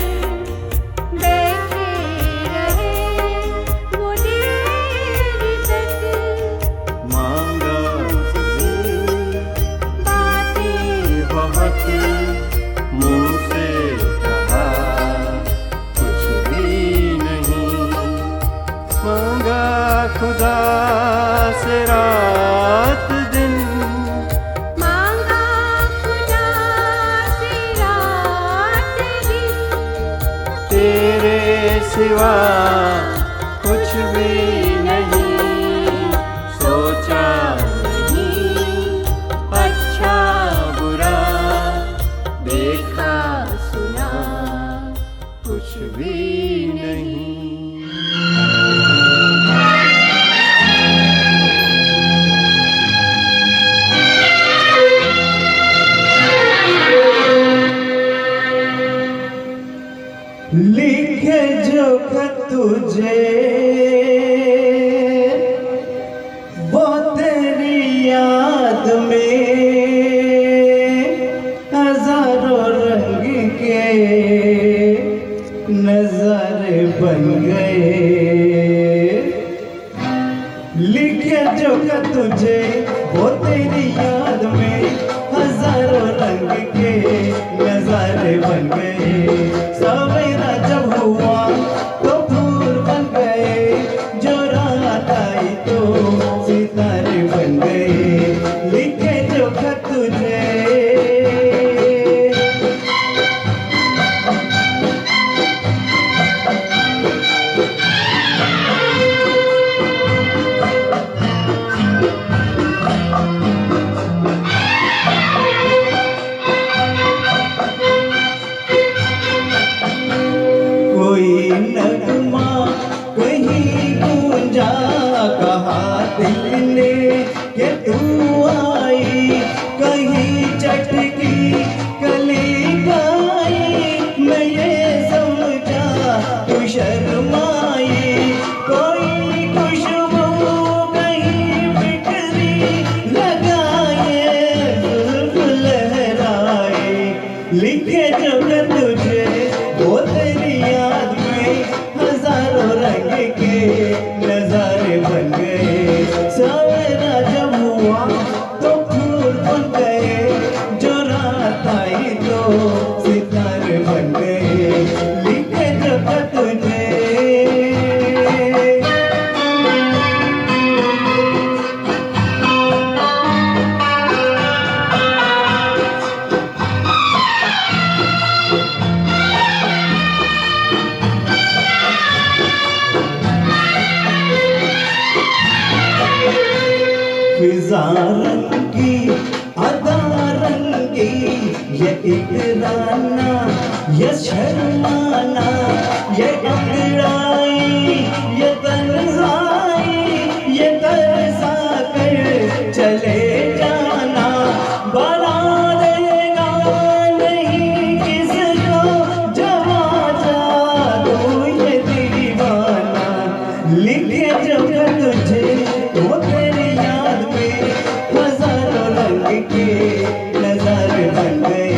बैठे रहे वो देर तक। मांगा बातें बहुत मुंह से कहा कुछ भी नहीं। मांगा खुदा से रात दिन, मांगा खुदा से रात दिन। तेरे सिवा कुछ भी नहीं। सोचा नहीं अच्छा बुरा, देखा सुना कुछ भी नहीं। लिखे जो खत तुझे वो तेरी याद में हजारों रंग के नजारे बन गए। लिखे जो खत तुझे वो तेरी याद में हजारों रंग के नजारे बन गए। सवेरा जब हुआ तो फूल बन गए, जो रात आई तो सितारे बन गए। लिखे जो खत तुझे कोई नगमा कहीं गूंजा, कहा दिल ने कि तू आई। कहीं चटकी कली गाई, मैं ये समझा तू शर्माई। कोई खुशबू कहीं बिखरी लगाए, जुल्फ लहराए। लिखे जो खत तुझे वो तेरी याद में हजारों रंग के नजारे बन गए। सवेरा जब हुआ तो फूल बन गए, जो रात आई तो सितारे बन गए। लिखे जो खत तुझे फिजा रंगी अदा रंगी, ये इकराना ये शर्माना, ये अंगड़ाई ये तन्हाई, ये तरसा कर चले जाना। बना देगा नहीं किसको जवा जादू ये दीवाना। लिखे जो खत तुझे वो तेरी याद में हजारों रंग के नजारे बन गए।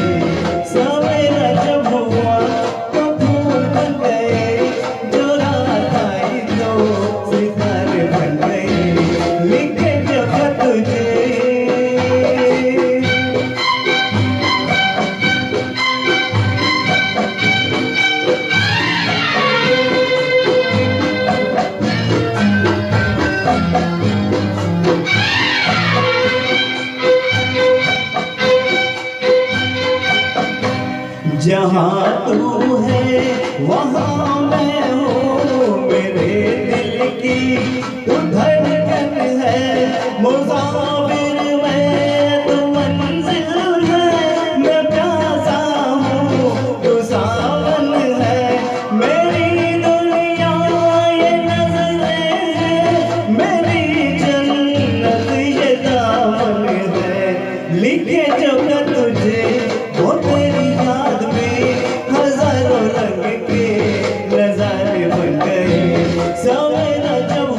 सवेरा जब हुआ तो फूल बन गए, जो रात आई तो सितारे बन गए। लिखे जो खत तुझे जहाँ तू है वहाँ मैं हूँ, मेरे दिल की तू धड़कन है। मुसाफिर मैं तू मंजिल है, मैं प्यासा हूँ तू सावन है। मेरी दुनिया ये नज़रें हैं, मेरी जन्नत ये दामन है। लिखे जो खत तुझे वो तेरी याद में हजारों रंग के नजारे बन गए। सवेरा जब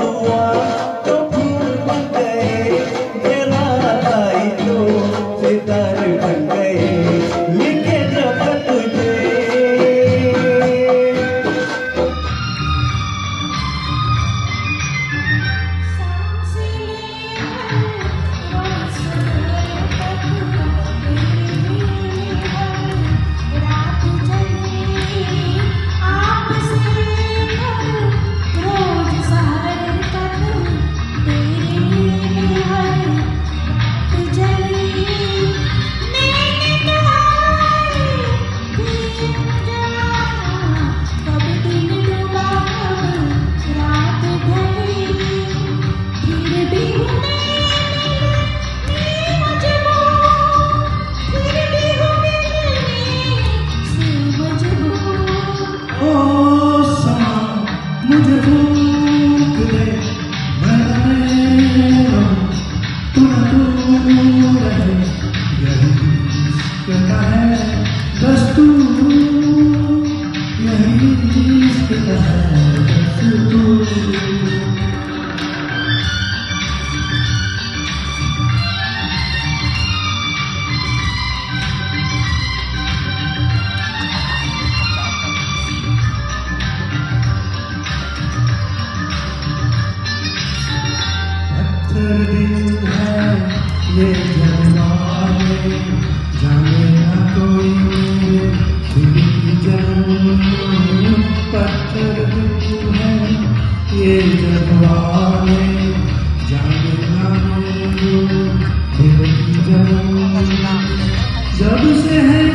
पत्थर दिल है ये जलवाए, जाने ना कोई मेरे दिल की जान। पत्थर दिल है ये जलवाए, जाने ना कोई मेरे दिल की जान। जब से है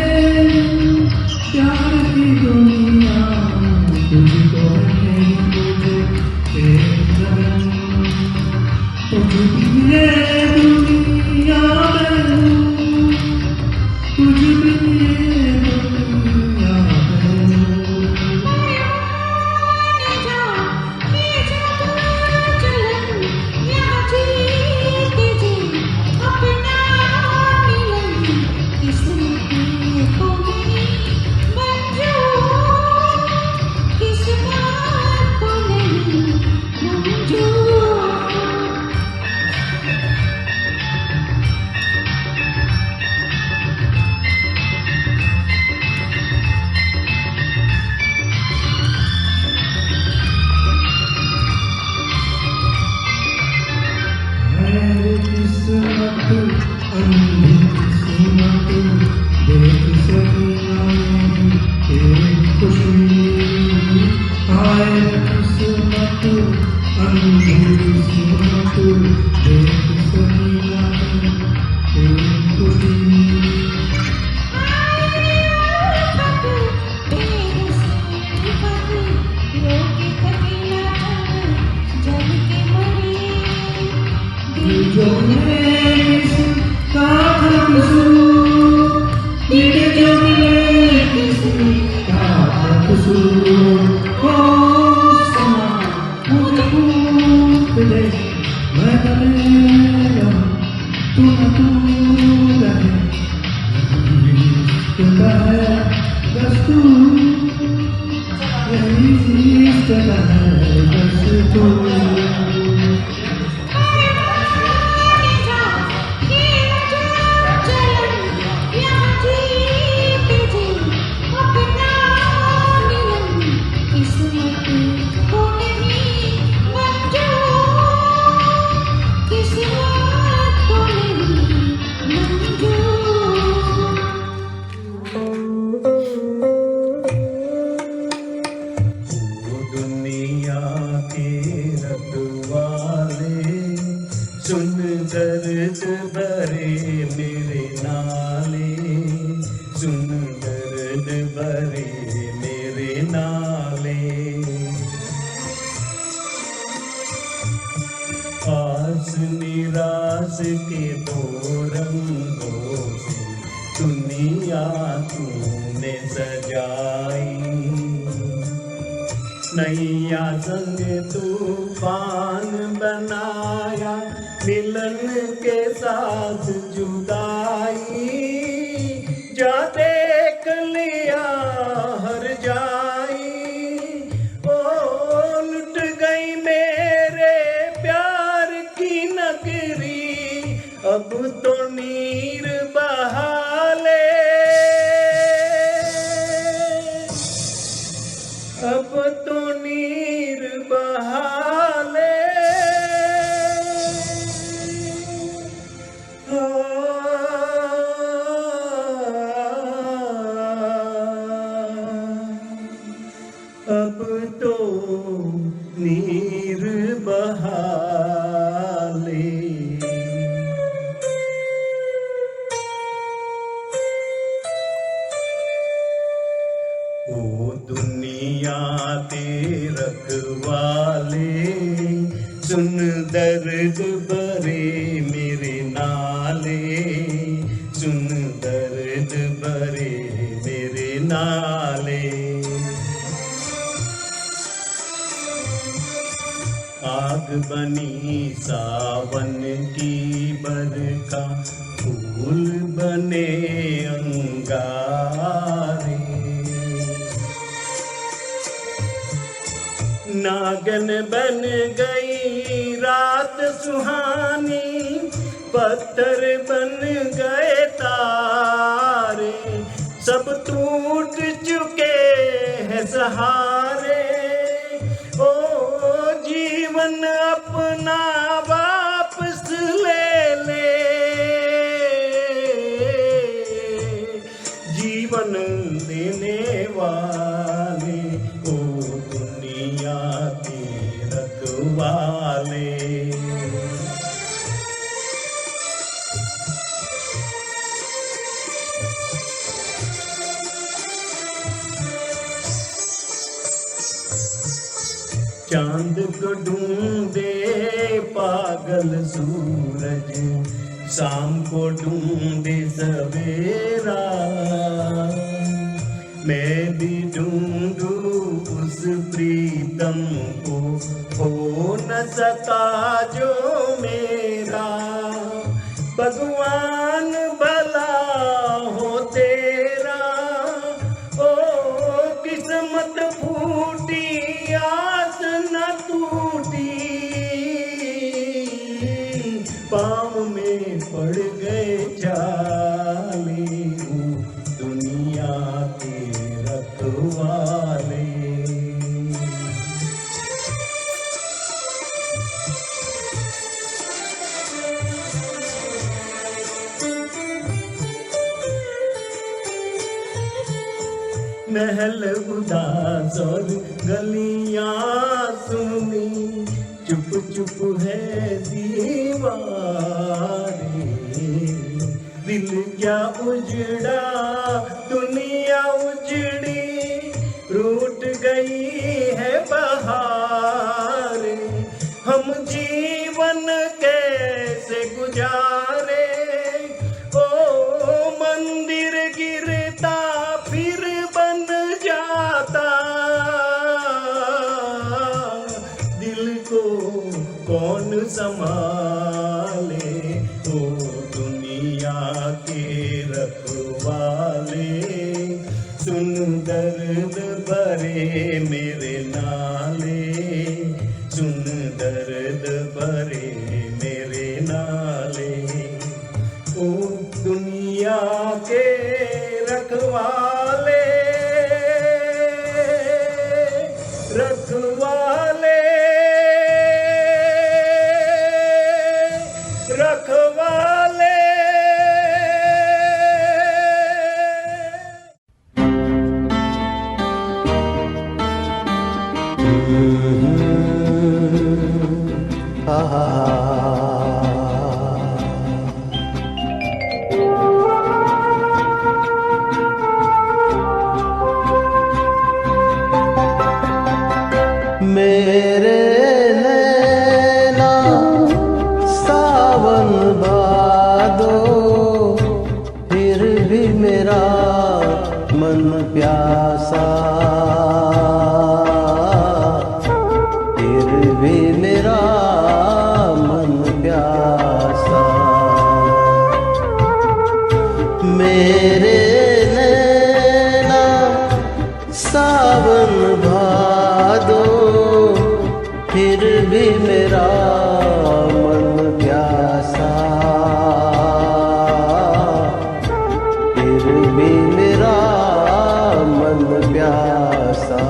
प्यार की दुनिया, तुझको नहीं मुझे एक जन्म, तुझ बिन ये दुनिया में, तुझ बिन ये दुनिया में। किस्मत अंधी किस्मत, देख सकिया नहीं एक खुशी। हाय किस्मत अंधी किस्मत, देख सकिया नहीं एक खुशी। जो किसका कसूर, तेरे जो किसका कसूर। ओ समा मुझे पूछ ले, मैं तेरा तू न तू रहे। इश्क़ है दस्तूर, यही इश्क़ है दस्तूर। सुन दर्द भरे मेरे नाले, सुन दर्द भरे मेरे नाले। आस निराश के दो रंगों से दुनिया तूने सजाई। नैया संग तूफान बनाया, मिलन के साथ जुदाई। जा देख लिया हर जाई, ओ लुट गई मेरे प्यार की नगरी। अब तो नीर बहा ले, अब तो नीर बहा ले। अब तो नीर बहा ले। ओ दुनिया के रखवाले, सुन दर्द भरे मेरे नाले, सुन दर्द भरे मेरे नाले। आग बनी सावन की बरखा, फूल बने अंगारे। नागन बन गई रात सुहानी, पत्थर बन गए तारे। सब टूट चुके हैं सहारे, ओ जीवन अपना वापस वाले। चांद को ढूंढे पागल सूरज, शाम को ढूंढे सवेरा। मैं भी ढूंढूं उस प्रीतम को, हो न सका जो मेरा। भगवान भला हो तेरा, ओ किस्मत फूटी आस न टूटी। पाँव में पड़ गए जाले, दुनिया के रखवाले। महल उदास और गलियां सुनी, चुप चुप है दीवारें। दिल क्या उजड़ा दुनिया उजड़ी, रूठ गई है बहारें। हम जीवन कैसे गुजारे, ओ मंदिर गिरता फिर बन जाता। दिल को कौन संभाले, ओ दुनिया के रखवाले। सुन दर्द भरे मेरे नाले, सुन दर्द भरे मेरे नाले। ओ दुनिया के रखवाले, रखवाले, रखवाले। मेरे नैना सावन भादो, फिर भी मेरा मन प्यासा। फिर भी मेरा मन प्यासा। मेरे नैना सावन भादो, फिर भी मेरा मन प्यासा। फिर भी मेरा मन प्यासा।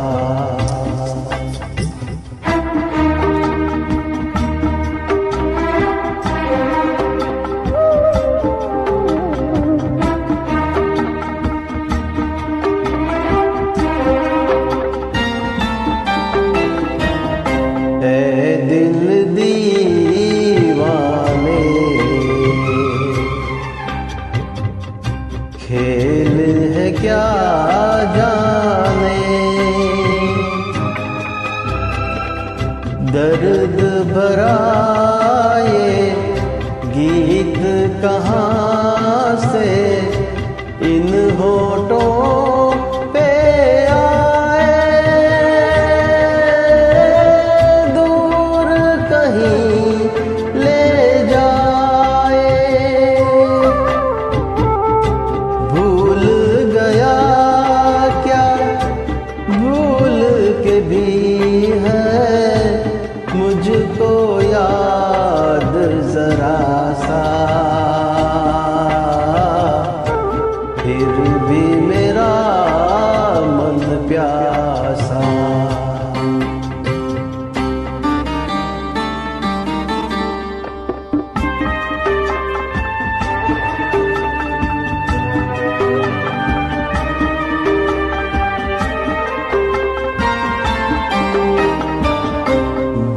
दिल दीवाने, खेल है क्या जाने। दर्द भरा ये गीत कहाँ से इन होठों पे मुझको याद जरा सा। फिर भी मेरा मन प्यासा।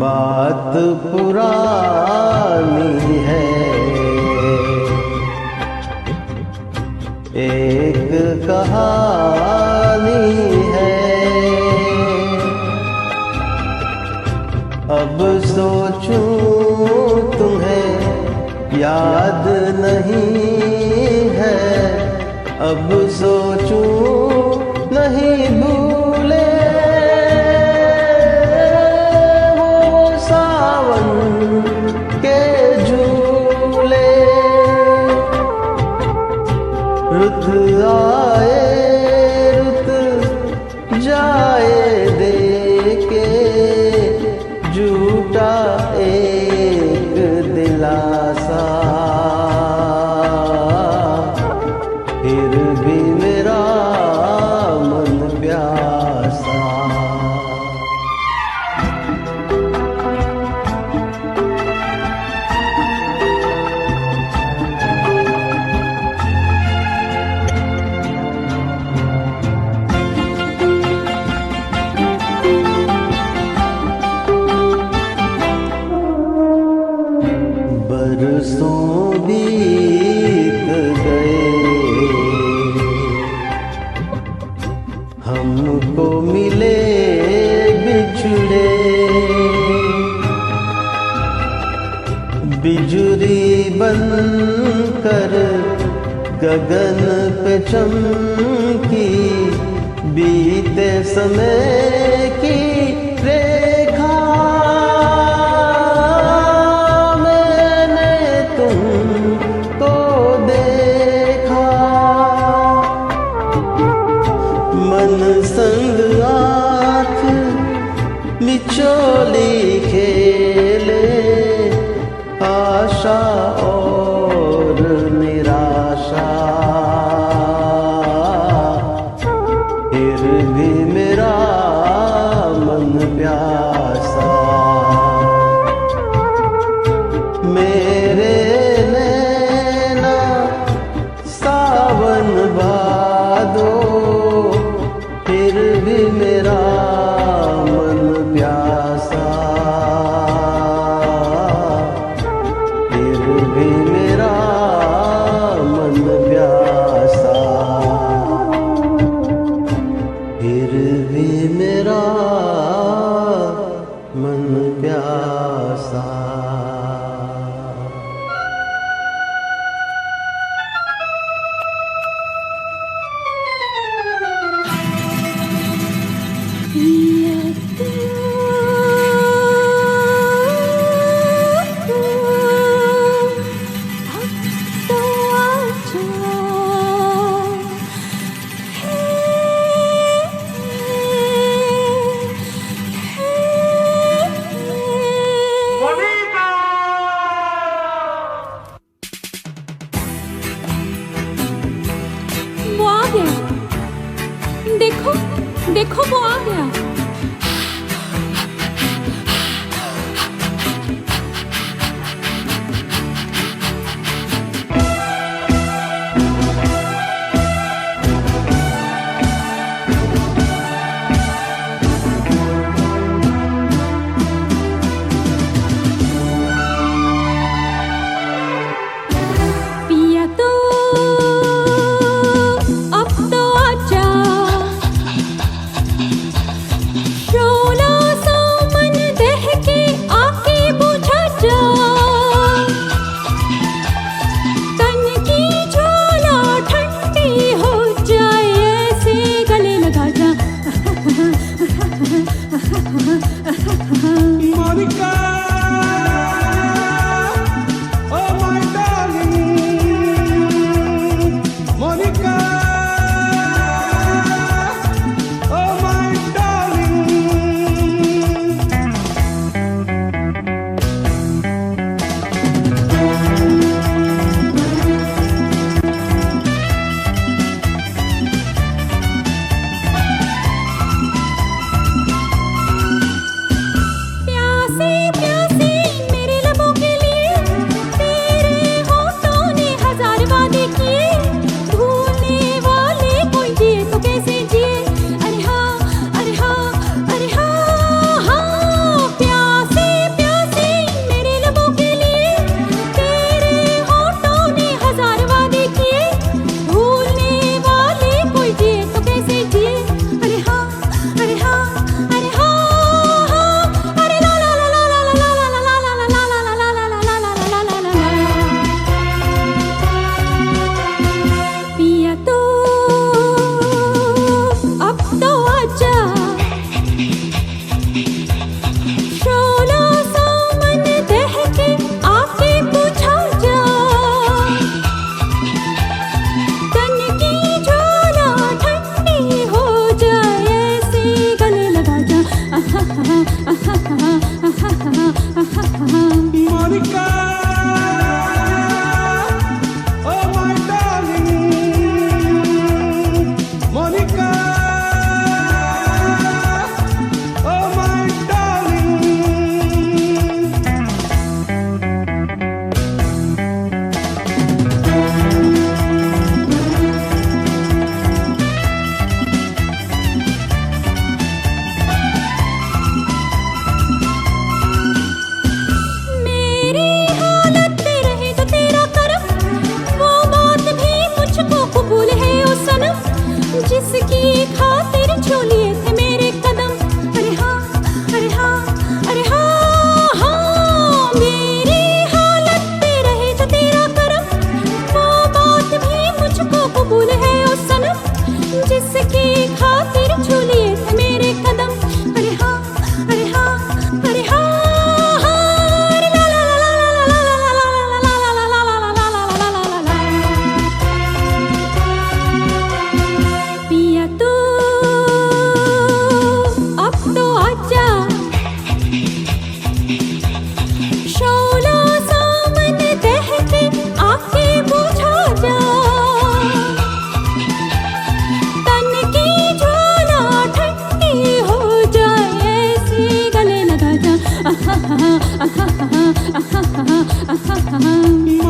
बात पुरानी है, एक कहानी है। अब सोचूं तुम्हें याद नहीं है, अब सोचूं नहीं भूले वो सावन के झूले। रुत आए रुत जाए देके झूठा एक दिलासा, फिर भी मेरा मन प्यासा। बरसों बीत गए, हमको मिले बिछड़े। बिजुरी बनकर गगन पे चमकी, बीते समय की रेखा मैंने तुमको देखा। मन संग आँख मिचोली खेले, आशा और निराशा, फिर भी मेरा मन प्यासा। मेरे नैना सावन भादो, फिर भी मेरा मन प्यासा, फिर भी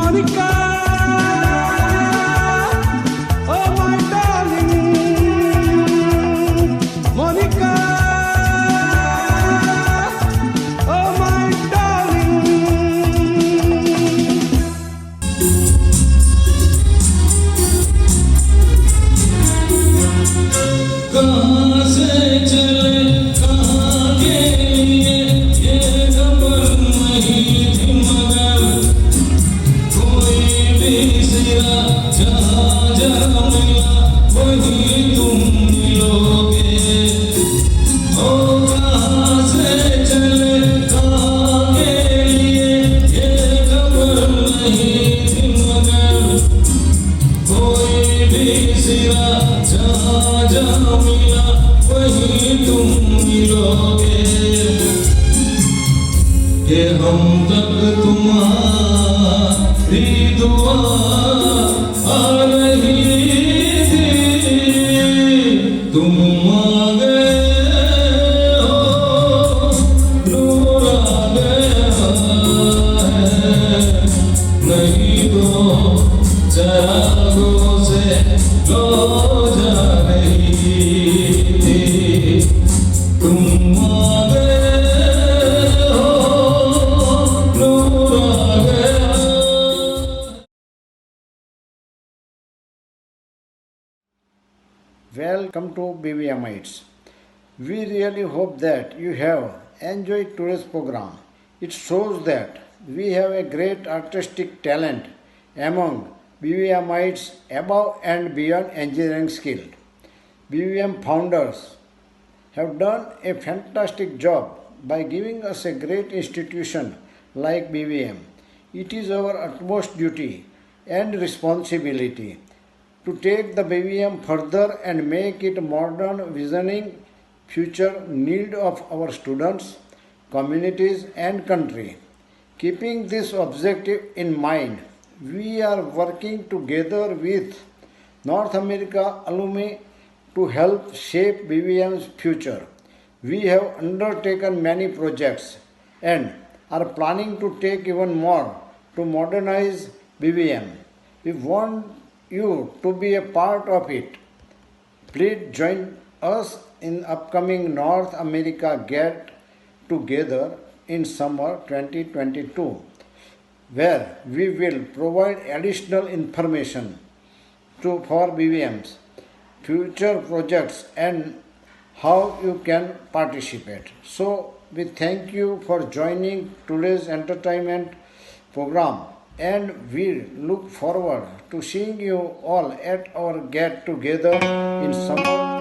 Monica, oh my darling, Monica, oh my darling. कहाँ से चले कहाँ के लिए ये खबर नहीं थी मगर कोई भी सिरा जहाँ जहाँ मिला वही तुम मिलोगे ओ कहाँ से चले कहाँ के लिए ये खबर नहीं थी मगर कोई भी सिरा जहाँ जहाँ मिला वही तुम मिलोगे कि हम तक तुम्हारी दुआ आ रही थी तुम आ गए हो नूर आ गया है नहीं तो चरागों से लो जा रही थी तुम आ गए हो नूर आ गया। Welcome to BVMites. We really hope that you have enjoyed today's program. It shows that we have a great artistic talent among BVMites above and beyond engineering skill. BVM founders have done a fantastic job by giving us a great institution like BVM. It is our utmost duty and responsibility to take the BVM further and make it modern, visioning future need of our students, communities and country. Keeping this objective in mind, we are working together with North America alumni to help shape BVM's future. We have undertaken many projects and are planning to take even more to modernize BVM. We want you to be a part of it. Please join us in upcoming North America Get Together in summer 2022, where we will provide additional information for BVM's future projects and how you can participate. So we thank you for joining today's entertainment program and we look forward to seeing you all at our get together in summer.